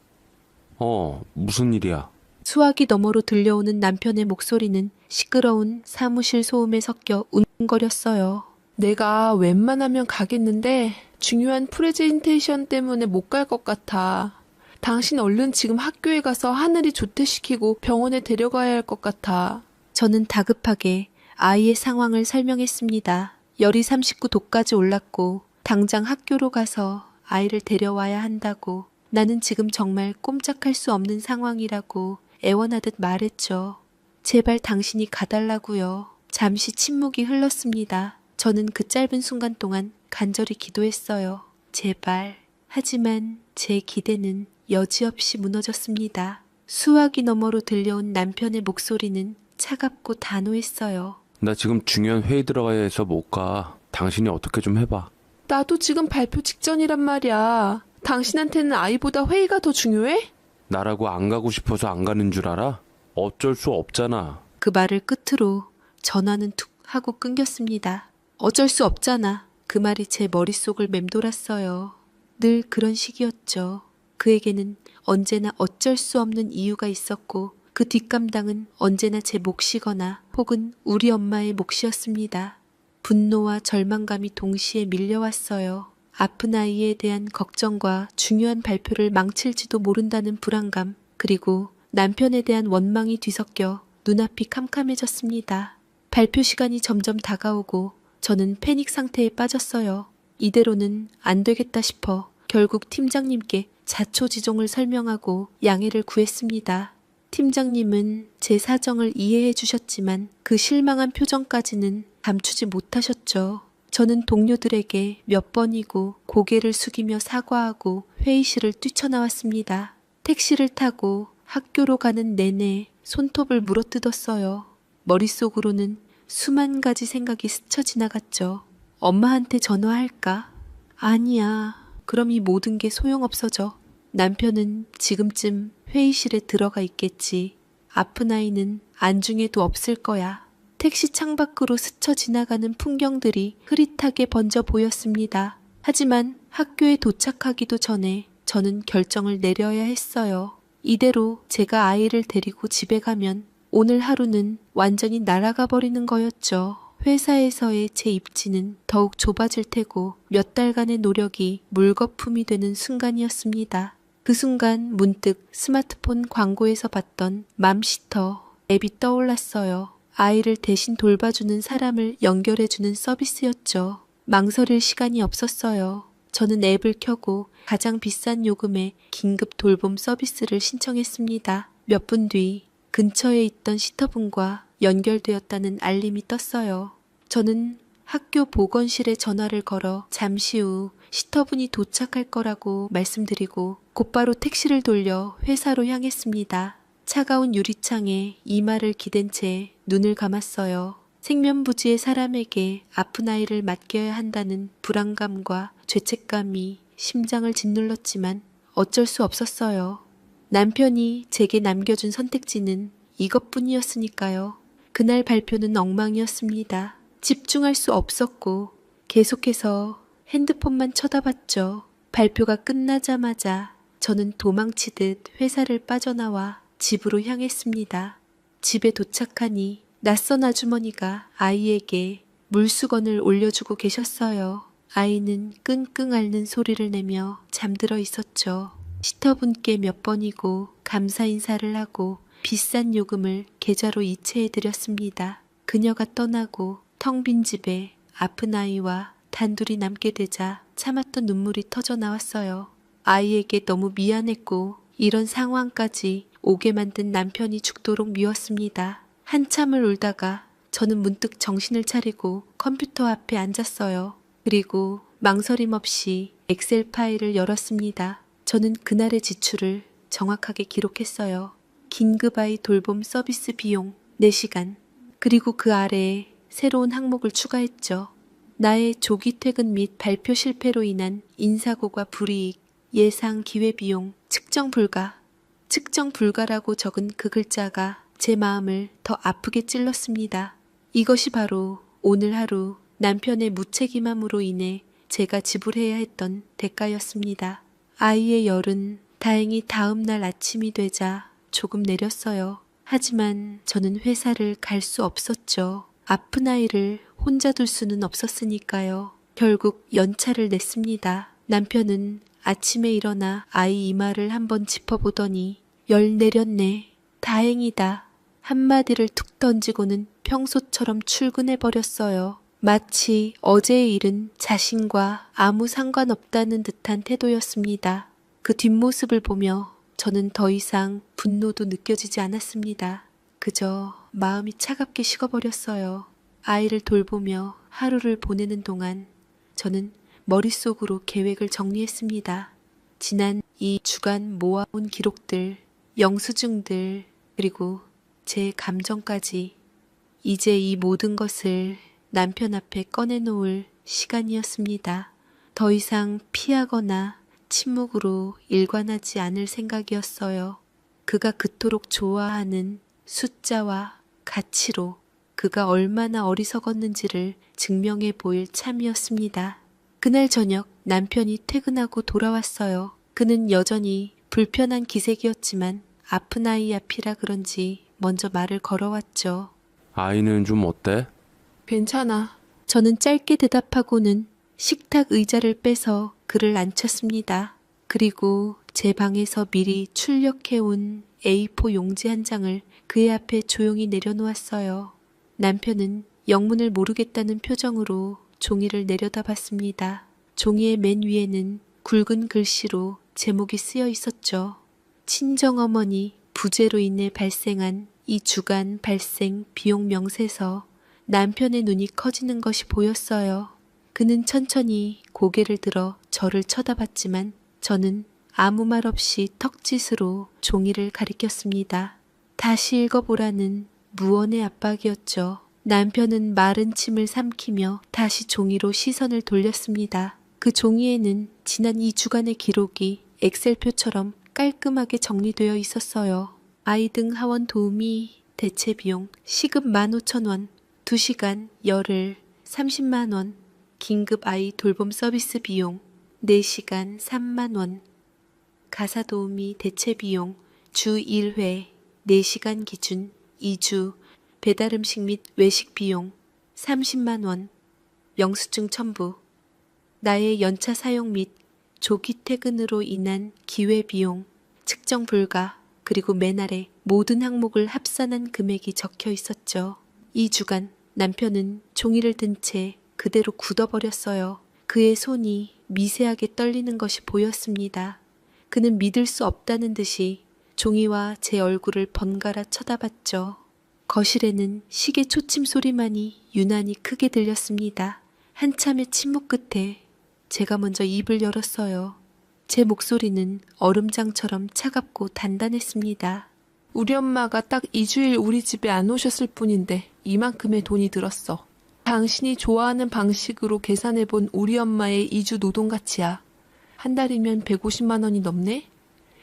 무슨 일이야? 수화기 너머로 들려오는 남편의 목소리는 시끄러운 사무실 소음에 섞여 웅거렸어요. 내가 웬만하면 가겠는데 중요한 프레젠테이션 때문에 못 갈 것 같아. 당신 얼른 지금 학교에 가서 하늘이 조퇴시키고 병원에 데려가야 할 것 같아. 저는 다급하게 아이의 상황을 설명했습니다. 열이 39도까지 올랐고 당장 학교로 가서 아이를 데려와야 한다고. 나는 지금 정말 꼼짝할 수 없는 상황이라고 애원하듯 말했죠. 제발 당신이 가달라고요. 잠시 침묵이 흘렀습니다. 저는 그 짧은 순간 동안 간절히 기도했어요. 제발. 하지만 제 기대는 여지없이 무너졌습니다. 수화기 너머로 들려온 남편의 목소리는 차갑고 단호했어요. 나 지금 중요한 회의 들어가야 해서 못 가. 당신이 어떻게 좀 해봐. 나도 지금 발표 직전이란 말이야. 당신한테는 아이보다 회의가 더 중요해? 나라고 안 가고 싶어서 안 가는 줄 알아? 어쩔 수 없잖아. 그 말을 끝으로 전화는 툭 하고 끊겼습니다. 어쩔 수 없잖아. 그 말이 제 머릿속을 맴돌았어요. 늘 그런 식이었죠. 그에게는 언제나 어쩔 수 없는 이유가 있었고 그 뒷감당은 언제나 제 몫이거나 혹은 우리 엄마의 몫이었습니다. 분노와 절망감이 동시에 밀려왔어요. 아픈 아이에 대한 걱정과 중요한 발표를 망칠지도 모른다는 불안감, 그리고 남편에 대한 원망이 뒤섞여 눈앞이 캄캄해졌습니다. 발표 시간이 점점 다가오고 저는 패닉 상태에 빠졌어요. 이대로는 안 되겠다 싶어 결국 팀장님께 자초지종을 설명하고 양해를 구했습니다. 팀장님은 제 사정을 이해해 주셨지만 그 실망한 표정까지는 감추지 못하셨죠. 저는 동료들에게 몇 번이고 고개를 숙이며 사과하고 회의실을 뛰쳐나왔습니다. 택시를 타고 학교로 가는 내내 손톱을 물어뜯었어요. 머릿속으로는 수만 가지 생각이 스쳐 지나갔죠. 엄마한테 전화할까? 아니야. 그럼 이 모든 게 소용없어져. 남편은 지금쯤 회의실에 들어가 있겠지. 아픈 아이는 안중에도 없을 거야. 택시 창밖으로 스쳐 지나가는 풍경들이 흐릿하게 번져 보였습니다. 하지만 학교에 도착하기도 전에 저는 결정을 내려야 했어요. 이대로 제가 아이를 데리고 집에 가면 오늘 하루는 완전히 날아가 버리는 거였죠. 회사에서의 제 입지는 더욱 좁아질 테고 몇 달간의 노력이 물거품이 되는 순간이었습니다. 그 순간 문득 스마트폰 광고에서 봤던 맘시터 앱이 떠올랐어요. 아이를 대신 돌봐주는 사람을 연결해주는 서비스였죠. 망설일 시간이 없었어요. 저는 앱을 켜고 가장 비싼 요금의 긴급 돌봄 서비스를 신청했습니다. 몇 분 뒤 근처에 있던 시터분과 연결되었다는 알림이 떴어요. 저는 학교 보건실에 전화를 걸어 잠시 후 시터분이 도착할 거라고 말씀드리고 곧바로 택시를 돌려 회사로 향했습니다. 차가운 유리창에 이마를 기댄 채 눈을 감았어요. 생면부지의 사람에게 아픈 아이를 맡겨야 한다는 불안감과 죄책감이 심장을 짓눌렀지만 어쩔 수 없었어요. 남편이 제게 남겨준 선택지는 이것뿐이었으니까요. 그날 발표는 엉망이었습니다. 집중할 수 없었고 계속해서 핸드폰만 쳐다봤죠. 발표가 끝나자마자 저는 도망치듯 회사를 빠져나와 집으로 향했습니다. 집에 도착하니 낯선 아주머니가 아이에게 물수건을 올려주고 계셨어요. 아이는 끙끙 앓는 소리를 내며 잠들어 있었죠. 시터분께 몇 번이고 감사 인사를 하고 비싼 요금을 계좌로 이체해드렸습니다. 그녀가 떠나고 텅 빈 집에 아픈 아이와 단둘이 남게 되자 참았던 눈물이 터져 나왔어요. 아이에게 너무 미안했고 이런 상황까지 오게 만든 남편이 죽도록 미웠습니다. 한참을 울다가 저는 문득 정신을 차리고 컴퓨터 앞에 앉았어요. 그리고 망설임 없이 엑셀 파일을 열었습니다. 저는 그날의 지출을 정확하게 기록했어요. 긴급아이 돌봄 서비스 비용 4시간. 그리고 그 아래에 새로운 항목을 추가했죠. 나의 조기 퇴근 및 발표 실패로 인한 인사고과 불이익, 예상 기회비용, 측정 불가. 측정 불가라고 적은 그 글자가 제 마음을 더 아프게 찔렀습니다. 이것이 바로 오늘 하루 남편의 무책임함으로 인해 제가 지불해야 했던 대가였습니다. 아이의 열은 다행히 다음 날 아침이 되자 조금 내렸어요. 하지만 저는 회사를 갈 수 없었죠. 아픈 아이를 혼자 둘 수는 없었으니까요. 결국 연차를 냈습니다. 남편은 아침에 일어나 아이 이마를 한번 짚어보더니 열 내렸네. 다행이다. 한마디를 툭 던지고는 평소처럼 출근해버렸어요. 마치 어제의 일은 자신과 아무 상관없다는 듯한 태도였습니다. 그 뒷모습을 보며 저는 더 이상 분노도 느껴지지 않았습니다. 그저 마음이 차갑게 식어버렸어요. 아이를 돌보며 하루를 보내는 동안 저는 머릿속으로 계획을 정리했습니다. 지난 2주간 모아온 기록들, 영수증들, 그리고 제 감정까지 이제 이 모든 것을 남편 앞에 꺼내놓을 시간이었습니다. 더 이상 피하거나 침묵으로 일관하지 않을 생각이었어요. 그가 그토록 좋아하는 숫자와 가치로 그가 얼마나 어리석었는지를 증명해 보일 참이었습니다. 그날 저녁 남편이 퇴근하고 돌아왔어요. 그는 여전히 불편한 기색이었지만 아픈 아이 앞이라 그런지 먼저 말을 걸어왔죠. 아이는 좀 어때? 괜찮아. 저는 짧게 대답하고는 식탁 의자를 빼서 그를 앉혔습니다. 그리고 제 방에서 미리 출력해온 A4 용지 한 장을 그의 앞에 조용히 내려놓았어요. 남편은 영문을 모르겠다는 표정으로 종이를 내려다봤습니다. 종이의 맨 위에는 굵은 글씨로 제목이 쓰여 있었죠. 친정어머니 부재로 인해 발생한 이 주간 발생 비용 명세서. 남편의 눈이 커지는 것이 보였어요. 그는 천천히 고개를 들어 저를 쳐다봤지만 저는 아무 말 없이 턱짓으로 종이를 가리켰습니다. 다시 읽어보라는 무언의 압박이었죠. 남편은 마른 침을 삼키며 다시 종이로 시선을 돌렸습니다. 그 종이에는 지난 2주간의 기록이 엑셀표처럼 깔끔하게 정리되어 있었어요. 아이등 하원 도우미 대체 비용 시급 15,000원, 2시간 열흘 30만 원, 긴급 아이 돌봄 서비스 비용 4시간 3만 원, 가사 도우미 대체 비용 주 1회 4시간 기준 2주 배달 음식 및 외식 비용 30만 원, 영수증 첨부, 나의 연차 사용 및 조기 퇴근으로 인한 기회 비용 측정 불가, 그리고 맨 아래 모든 항목을 합산한 금액이 적혀 있었죠. 이 주간 남편은 종이를 든 채 그대로 굳어버렸어요. 그의 손이 미세하게 떨리는 것이 보였습니다. 그는 믿을 수 없다는 듯이 종이와 제 얼굴을 번갈아 쳐다봤죠. 거실에는 시계 초침 소리만이 유난히 크게 들렸습니다. 한참의 침묵 끝에 제가 먼저 입을 열었어요. 제 목소리는 얼음장처럼 차갑고 단단했습니다. 우리 엄마가 딱 2주일 우리 집에 안 오셨을 뿐인데 이만큼의 돈이 들었어. 당신이 좋아하는 방식으로 계산해본 우리 엄마의 2주 노동가치야. 한 달이면 150만 원이 넘네?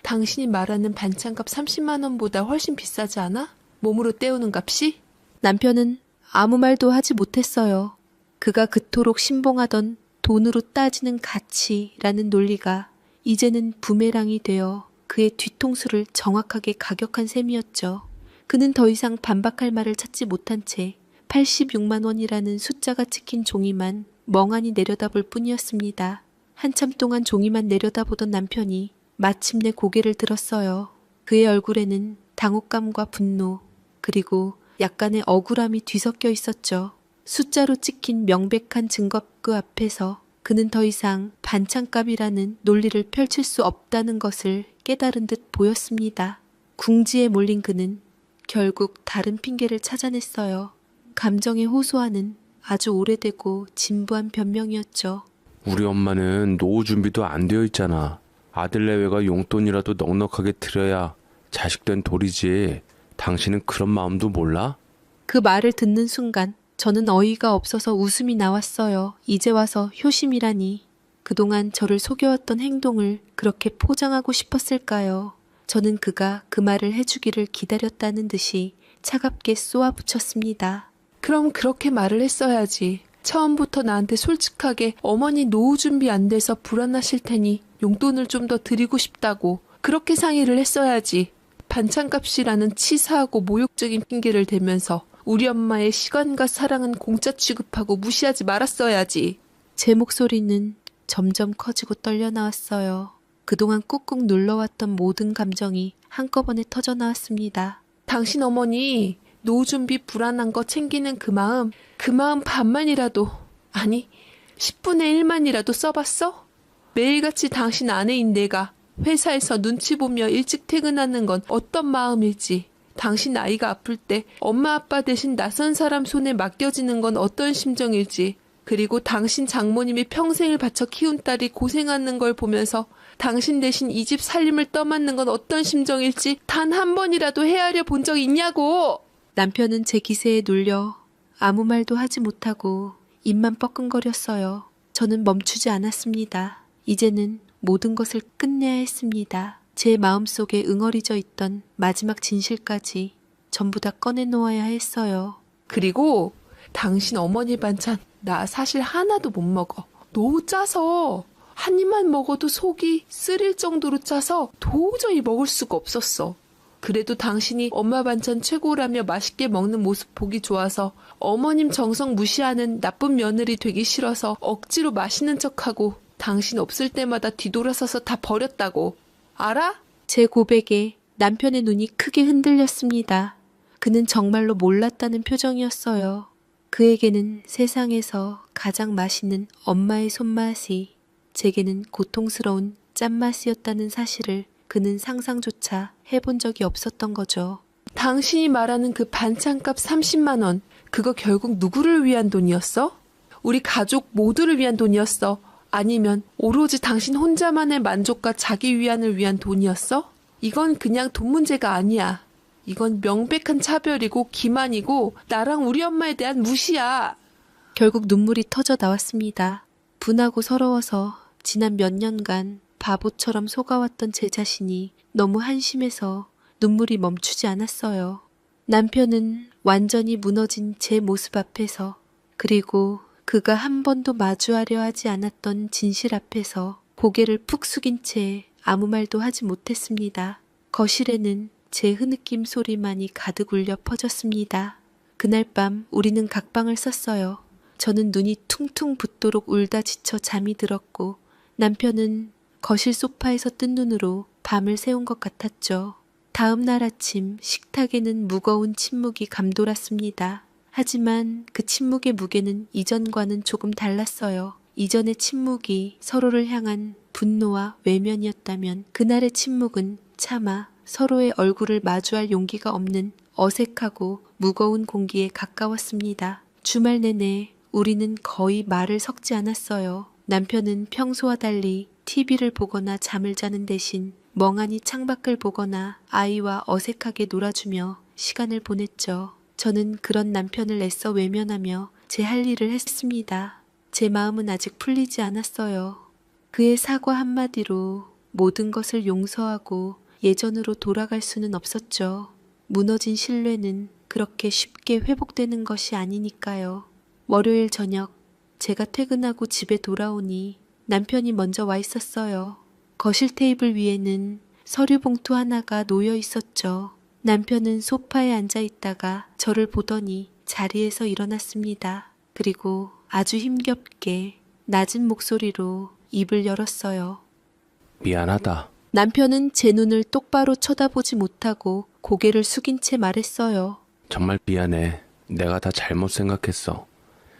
당신이 말하는 반찬값 30만 원보다 훨씬 비싸지 않아? 몸으로 때우는 값이? 남편은 아무 말도 하지 못했어요. 그가 그토록 신봉하던 돈으로 따지는 가치라는 논리가 이제는 부메랑이 되어 그의 뒤통수를 정확하게 가격한 셈이었죠. 그는 더 이상 반박할 말을 찾지 못한 채 86만 원이라는 숫자가 찍힌 종이만 멍하니 내려다볼 뿐이었습니다. 한참 동안 종이만 내려다보던 남편이 마침내 고개를 들었어요. 그의 얼굴에는 당혹감과 분노, 그리고 약간의 억울함이 뒤섞여 있었죠. 숫자로 찍힌 명백한 증거 앞에서 그는 더 이상 반찬값이라는 논리를 펼칠 수 없다는 것을 깨달은 듯 보였습니다. 궁지에 몰린 그는 결국 다른 핑계를 찾아냈어요. 감정에 호소하는 아주 오래되고 진부한 변명이었죠. 우리 엄마는 노후 준비도 안 되어 있잖아. 아들 내외가 용돈이라도 넉넉하게 드려야 자식된 도리지. 당신은 그런 마음도 몰라? 그 말을 듣는 순간 저는 어이가 없어서 웃음이 나왔어요. 이제 와서 효심이라니. 그동안 저를 속여왔던 행동을 그렇게 포장하고 싶었을까요? 저는 그가 그 말을 해주기를 기다렸다는 듯이 차갑게 쏘아붙였습니다. 그럼 그렇게 말을 했어야지. 처음부터 나한테 솔직하게 어머니 노후 준비 안 돼서 불안하실 테니 용돈을 좀 더 드리고 싶다고 그렇게 상의를 했어야지. 반찬값이라는 치사하고 모욕적인 핑계를 대면서 우리 엄마의 시간과 사랑은 공짜 취급하고 무시하지 말았어야지. 제 목소리는 점점 커지고 떨려 나왔어요. 그동안 꾹꾹 눌러왔던 모든 감정이 한꺼번에 터져 나왔습니다. 당신 어머니 노후 준비 불안한 거 챙기는 그 마음 반만이라도, 아니 10분의 1만이라도 써봤어? 매일같이 당신 아내인 내가 회사에서 눈치 보며 일찍 퇴근하는 건 어떤 마음일지, 당신 아이가 아플 때 엄마 아빠 대신 낯선 사람 손에 맡겨지는 건 어떤 심정일지, 그리고 당신 장모님이 평생을 바쳐 키운 딸이 고생하는 걸 보면서 당신 대신 이 집 살림을 떠맡는 건 어떤 심정일지 단 한 번이라도 헤아려 본 적 있냐고! 남편은 제 기세에 눌려 아무 말도 하지 못하고 입만 뻐끔거렸어요. 저는 멈추지 않았습니다. 이제는 모든 것을 끝내야 했습니다. 제 마음속에 응어리져 있던 마지막 진실까지 전부 다 꺼내놓아야 했어요. 그리고 당신 어머니 반찬 나 사실 하나도 못 먹어. 너무 짜서 한 입만 먹어도 속이 쓰릴 정도로 짜서 도저히 먹을 수가 없었어. 그래도 당신이 엄마 반찬 최고라며 맛있게 먹는 모습 보기 좋아서 어머님 정성 무시하는 나쁜 며느리 되기 싫어서 억지로 맛있는 척하고 당신 없을 때마다 뒤돌아서서 다 버렸다고. 알아? 제 고백에 남편의 눈이 크게 흔들렸습니다. 그는 정말로 몰랐다는 표정이었어요. 그에게는 세상에서 가장 맛있는 엄마의 손맛이, 제게는 고통스러운 짠맛이었다는 사실을 그는 상상조차 해본 적이 없었던 거죠. 당신이 말하는 그 반찬값 30만 원, 그거 결국 누구를 위한 돈이었어? 우리 가족 모두를 위한 돈이었어? 아니면 오로지 당신 혼자만의 만족과 자기 위안을 위한 돈이었어? 이건 그냥 돈 문제가 아니야. 이건 명백한 차별이고 기만이고 나랑 우리 엄마에 대한 무시야. 결국 눈물이 터져 나왔습니다. 분하고 서러워서 지난 몇 년간 바보처럼 속아왔던 제 자신이 너무 한심해서 눈물이 멈추지 않았어요. 남편은 완전히 무너진 제 모습 앞에서, 그리고 그가 한 번도 마주하려 하지 않았던 진실 앞에서 고개를 푹 숙인 채 아무 말도 하지 못했습니다. 거실에는 제 흐느낌 소리만이 가득 울려 퍼졌습니다. 그날 밤 우리는 각방을 썼어요. 저는 눈이 퉁퉁 붓도록 울다 지쳐 잠이 들었고, 남편은 거실 소파에서 뜬 눈으로 밤을 새운 것 같았죠. 다음 날 아침 식탁에는 무거운 침묵이 감돌았습니다. 하지만 그 침묵의 무게는 이전과는 조금 달랐어요. 이전의 침묵이 서로를 향한 분노와 외면이었다면, 그날의 침묵은 차마 서로의 얼굴을 마주할 용기가 없는 어색하고 무거운 공기에 가까웠습니다. 주말 내내 우리는 거의 말을 섞지 않았어요. 남편은 평소와 달리 TV를 보거나 잠을 자는 대신 멍하니 창밖을 보거나 아이와 어색하게 놀아주며 시간을 보냈죠. 저는 그런 남편을 애써 외면하며 제 할 일을 했습니다. 제 마음은 아직 풀리지 않았어요. 그의 사과 한마디로 모든 것을 용서하고 예전으로 돌아갈 수는 없었죠. 무너진 신뢰는 그렇게 쉽게 회복되는 것이 아니니까요. 월요일 저녁, 제가 퇴근하고 집에 돌아오니 남편이 먼저 와 있었어요. 거실 테이블 위에는 서류 봉투 하나가 놓여 있었죠. 남편은 소파에 앉아 있다가 저를 보더니 자리에서 일어났습니다. 그리고 아주 힘겹게 낮은 목소리로 입을 열었어요. 미안하다. 남편은 제 눈을 똑바로 쳐다보지 못하고 고개를 숙인 채 말했어요. 정말 미안해. 내가 다 잘못 생각했어.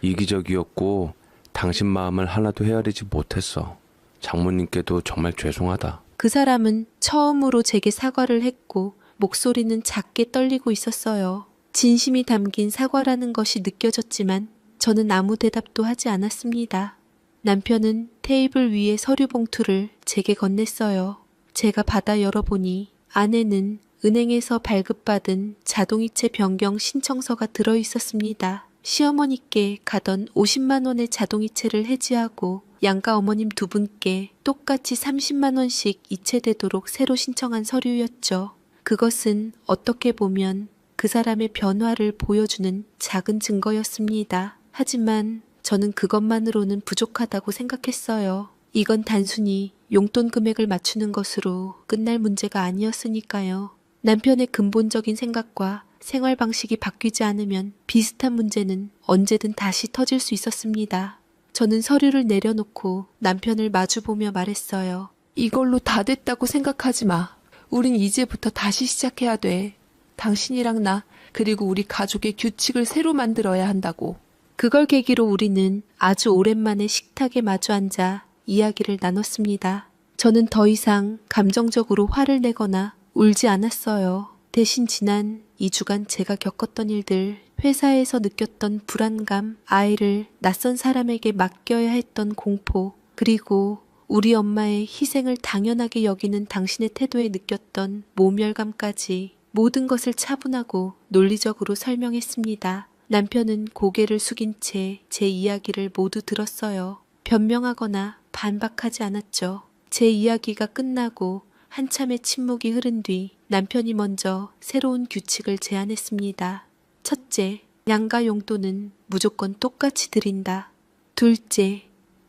이기적이었고 당신 마음을 하나도 헤아리지 못했어. 장모님께도 정말 죄송하다. 그 사람은 처음으로 제게 사과를 했고 목소리는 작게 떨리고 있었어요. 진심이 담긴 사과라는 것이 느껴졌지만 저는 아무 대답도 하지 않았습니다. 남편은 테이블 위에 서류 봉투를 제게 건넸어요. 제가 받아 열어보니 안에는 은행에서 발급받은 자동이체 변경 신청서가 들어있었습니다. 시어머니께 가던 50만 원의 자동이체를 해지하고 양가 어머님 두 분께 똑같이 30만 원씩 이체되도록 새로 신청한 서류였죠. 그것은 어떻게 보면 그 사람의 변화를 보여주는 작은 증거였습니다. 하지만 저는 그것만으로는 부족하다고 생각했어요. 이건 단순히 용돈 금액을 맞추는 것으로 끝날 문제가 아니었으니까요. 남편의 근본적인 생각과 생활 방식이 바뀌지 않으면 비슷한 문제는 언제든 다시 터질 수 있었습니다. 저는 서류를 내려놓고 남편을 마주보며 말했어요. 이걸로 다 됐다고 생각하지 마. 우린 이제부터 다시 시작해야 돼. 당신이랑 나, 그리고 우리 가족의 규칙을 새로 만들어야 한다고. 그걸 계기로 우리는 아주 오랜만에 식탁에 마주 앉아 이야기를 나눴습니다. 저는 더 이상 감정적으로 화를 내거나 울지 않았어요. 대신 지난 2주간 제가 겪었던 일들, 회사에서 느꼈던 불안감, 아이를 낯선 사람에게 맡겨야 했던 공포, 그리고 우리 엄마의 희생을 당연하게 여기는 당신의 태도에 느꼈던 모멸감까지 모든 것을 차분하고 논리적으로 설명했습니다. 남편은 고개를 숙인 채 제 이야기를 모두 들었어요. 변명하거나 반박하지 않았죠. 제 이야기가 끝나고 한참의 침묵이 흐른 뒤 남편이 먼저 새로운 규칙을 제안했습니다. 첫째, 양가 용돈은 무조건 똑같이 드린다. 둘째,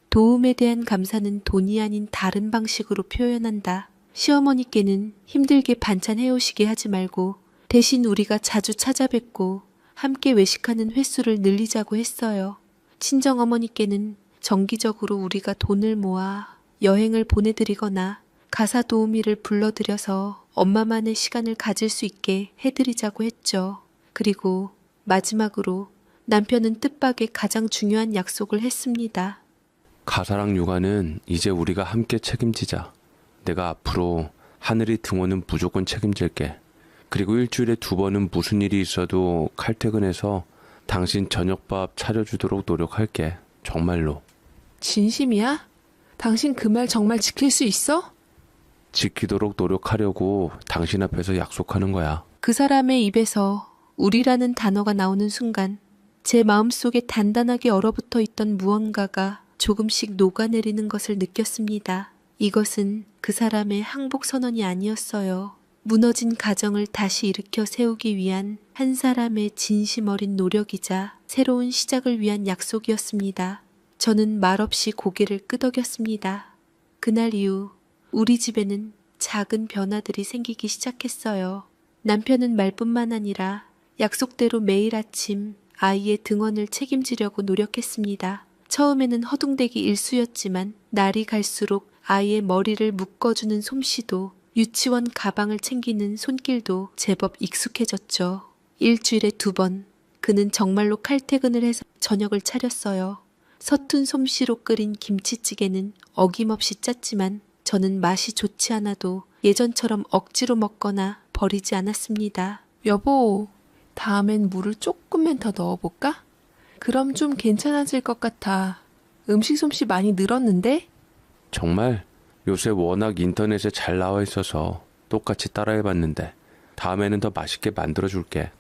도움에 대한 감사는 돈이 아닌 다른 방식으로 표현한다. 시어머니께는 힘들게 반찬 해오시게 하지 말고 대신 우리가 자주 찾아뵙고 함께 외식하는 횟수를 늘리자고 했어요. 친정어머니께는 정기적으로 우리가 돈을 모아 여행을 보내드리거나 가사 도우미를 불러들여서 엄마만의 시간을 가질 수 있게 해드리자고 했죠. 그리고 마지막으로 남편은 뜻밖의 가장 중요한 약속을 했습니다. 가사랑 육아는 이제 우리가 함께 책임지자. 내가 앞으로 하늘이 등원은 무조건 책임질게. 그리고 일주일에 2번은 무슨 일이 있어도 칼퇴근해서 당신 저녁밥 차려주도록 노력할게. 정말로. 진심이야? 당신 그 말 정말 지킬 수 있어? 지키도록 노력하려고 당신 앞에서 약속하는 거야. 그 사람의 입에서 우리라는 단어가 나오는 순간 제 마음속에 단단하게 얼어붙어 있던 무언가가 조금씩 녹아내리는 것을 느꼈습니다. 이것은 그 사람의 항복 선언이 아니었어요. 무너진 가정을 다시 일으켜 세우기 위한 한 사람의 진심 어린 노력이자 새로운 시작을 위한 약속이었습니다. 저는 말없이 고개를 끄덕였습니다. 그날 이후 우리 집에는 작은 변화들이 생기기 시작했어요. 남편은 말뿐만 아니라 약속대로 매일 아침 아이의 등원을 책임지려고 노력했습니다. 처음에는 허둥대기 일쑤였지만 날이 갈수록 아이의 머리를 묶어주는 솜씨도 유치원 가방을 챙기는 손길도 제법 익숙해졌죠. 일주일에 2번 그는 정말로 칼퇴근을 해서 저녁을 차렸어요. 서툰 솜씨로 끓인 김치찌개는 어김없이 짰지만 저는 맛이 좋지 않아도 예전처럼 억지로 먹거나 버리지 않았습니다. 여보, 다음엔 물을 조금만 더 넣어볼까? 그럼 좀 괜찮아질 것 같아. 음식 솜씨 많이 늘었는데? 정말? 요새 워낙 인터넷에 잘 나와 있어서 똑같이 따라해봤는데 다음에는 더 맛있게 만들어줄게.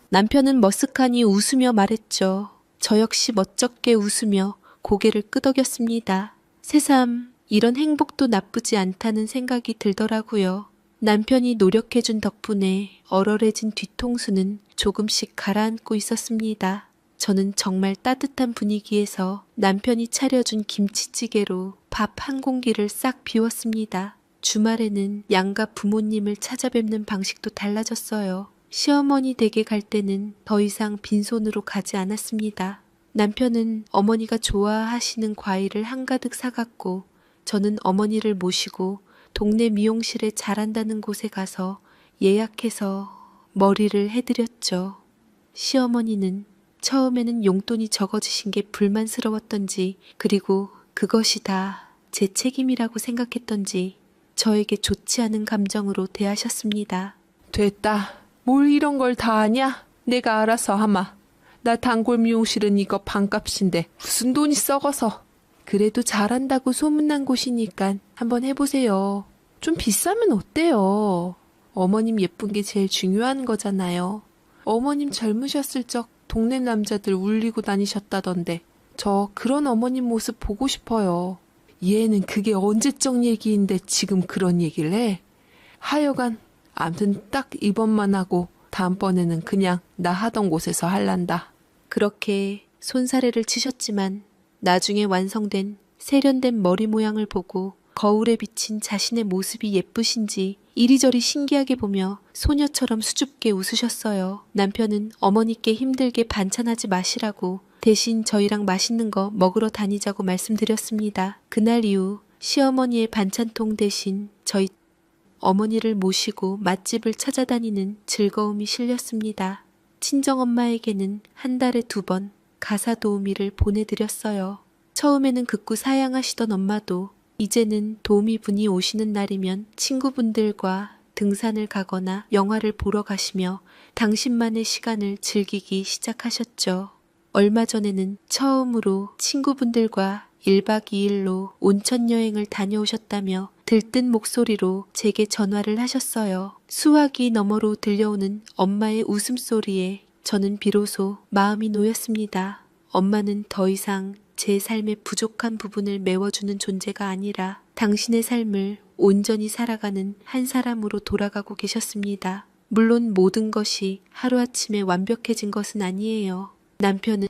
남편은 머쓱하니 웃으며 말했죠. 저 역시 멋쩍게 웃으며 고개를 끄덕였습니다. 새삼 이런 행복도 나쁘지 않다는 생각이 들더라고요. 남편이 노력해준 덕분에 얼얼해진 뒤통수는 조금씩 가라앉고 있었습니다. 저는 정말 따뜻한 분위기에서 남편이 차려준 김치찌개로 밥 한 공기를 싹 비웠습니다. 주말에는 양가 부모님을 찾아뵙는 방식도 달라졌어요. 시어머니 댁에 갈 때는 더 이상 빈손으로 가지 않았습니다. 남편은 어머니가 좋아하시는 과일을 한가득 사갔고 저는 어머니를 모시고 동네 미용실에 잘한다는 곳에 가서 예약해서 머리를 해드렸죠. 시어머니는 처음에는 용돈이 적어지신 게 불만스러웠던지 그리고 그것이 다 제 책임이라고 생각했던지 저에게 좋지 않은 감정으로 대하셨습니다. 됐다. 뭘 이런 걸 다 아냐? 내가 알아서 하마. 나 단골 미용실은 이거 반값인데 무슨 돈이 썩어서. 그래도 잘한다고 소문난 곳이니까 한번 해보세요. 좀 비싸면 어때요? 어머님 예쁜 게 제일 중요한 거잖아요. 어머님 젊으셨을 적 동네 남자들 울리고 다니셨다던데 저 그런 어머님 모습 보고 싶어요. 얘는 그게 언제적 얘기인데 지금 그런 얘기를 해? 하여간 암튼 딱 이번만 하고 다음번에는 그냥 나 하던 곳에서 할란다. 그렇게 손사래를 치셨지만 나중에 완성된 세련된 머리 모양을 보고 거울에 비친 자신의 모습이 예쁘신지 이리저리 신기하게 보며 소녀처럼 수줍게 웃으셨어요. 남편은 어머니께 힘들게 반찬하지 마시라고 대신 저희랑 맛있는 거 먹으러 다니자고 말씀드렸습니다. 그날 이후 시어머니의 반찬통 대신 저희 어머니를 모시고 맛집을 찾아다니는 즐거움이 실렸습니다. 친정엄마에게는 한 달에 2번 가사 도우미를 보내드렸어요. 처음에는 극구 사양하시던 엄마도 이제는 도우미분이 오시는 날이면 친구분들과 등산을 가거나 영화를 보러 가시며 당신만의 시간을 즐기기 시작하셨죠. 얼마 전에는 처음으로 친구분들과 1박 2일로 온천 여행을 다녀오셨다며 들뜬 목소리로 제게 전화를 하셨어요. 수화기 너머로 들려오는 엄마의 웃음소리에 저는 비로소 마음이 놓였습니다. 엄마는 더 이상 제 삶의 부족한 부분을 메워주는 존재가 아니라 당신의 삶을 온전히 살아가는 한 사람으로 돌아가고 계셨습니다. 물론 모든 것이 하루아침에 완벽해진 것은 아니에요. 남편은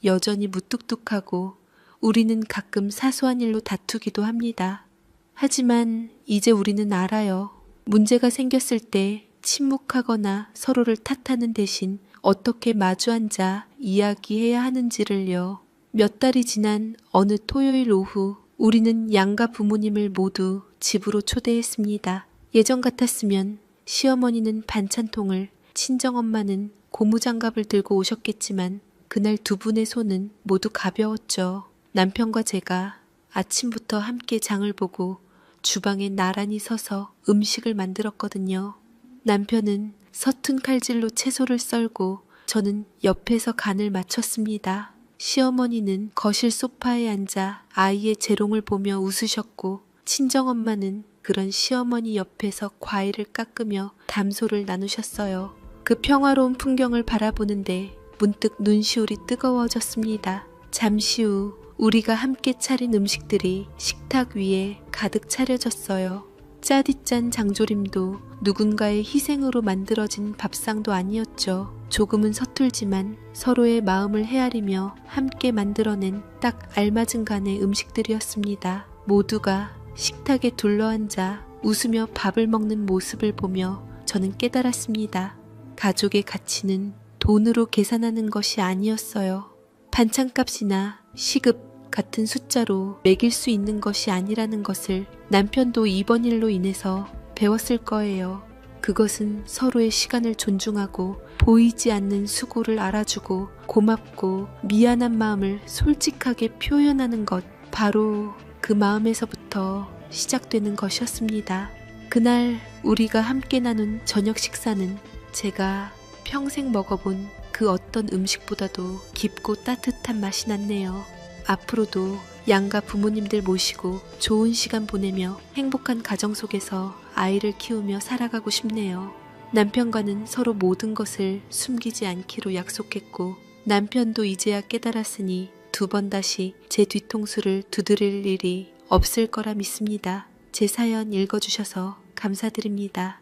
여전히 무뚝뚝하고 우리는 가끔 사소한 일로 다투기도 합니다. 하지만 이제 우리는 알아요. 문제가 생겼을 때 침묵하거나 서로를 탓하는 대신 어떻게 마주 앉아 이야기해야 하는지를요. 몇 달이 지난 어느 토요일 오후 우리는 양가 부모님을 모두 집으로 초대했습니다. 예전 같았으면 시어머니는 반찬통을, 친정엄마는 고무장갑을 들고 오셨겠지만 그날 두 분의 손은 모두 가벼웠죠. 남편과 제가 아침부터 함께 장을 보고 주방에 나란히 서서 음식을 만들었거든요. 남편은 서툰 칼질로 채소를 썰고 저는 옆에서 간을 맞췄습니다. 시어머니는 거실 소파에 앉아 아이의 재롱을 보며 웃으셨고 친정엄마는 그런 시어머니 옆에서 과일을 깎으며 담소를 나누셨어요. 그 평화로운 풍경을 바라보는데 문득 눈시울이 뜨거워졌습니다. 잠시 후 우리가 함께 차린 음식들이 식탁 위에 가득 차려졌어요. 짜디짠 장조림도 누군가의 희생으로 만들어진 밥상도 아니었죠. 조금은 서툴지만 서로의 마음을 헤아리며 함께 만들어낸 딱 알맞은 간의 음식들이었습니다. 모두가 식탁에 둘러앉아 웃으며 밥을 먹는 모습을 보며 저는 깨달았습니다. 가족의 가치는 돈으로 계산하는 것이 아니었어요. 반찬값이나 시급 같은 숫자로 매길 수 있는 것이 아니라는 것을 남편도 이번 일로 인해서 배웠을 거예요. 그것은 서로의 시간을 존중하고 보이지 않는 수고를 알아주고 고맙고 미안한 마음을 솔직하게 표현하는 것, 바로 그 마음에서부터 시작되는 것이었습니다. 그날 우리가 함께 나눈 저녁 식사는 제가 평생 먹어본 그 어떤 음식보다도 깊고 따뜻한 맛이 났네요. 앞으로도 양가 부모님들 모시고 좋은 시간 보내며 행복한 가정 속에서 아이를 키우며 살아가고 싶네요. 남편과는 서로 모든 것을 숨기지 않기로 약속했고 남편도 이제야 깨달았으니 두 번 다시 제 뒤통수를 두드릴 일이 없을 거라 믿습니다. 제 사연 읽어주셔서 감사드립니다.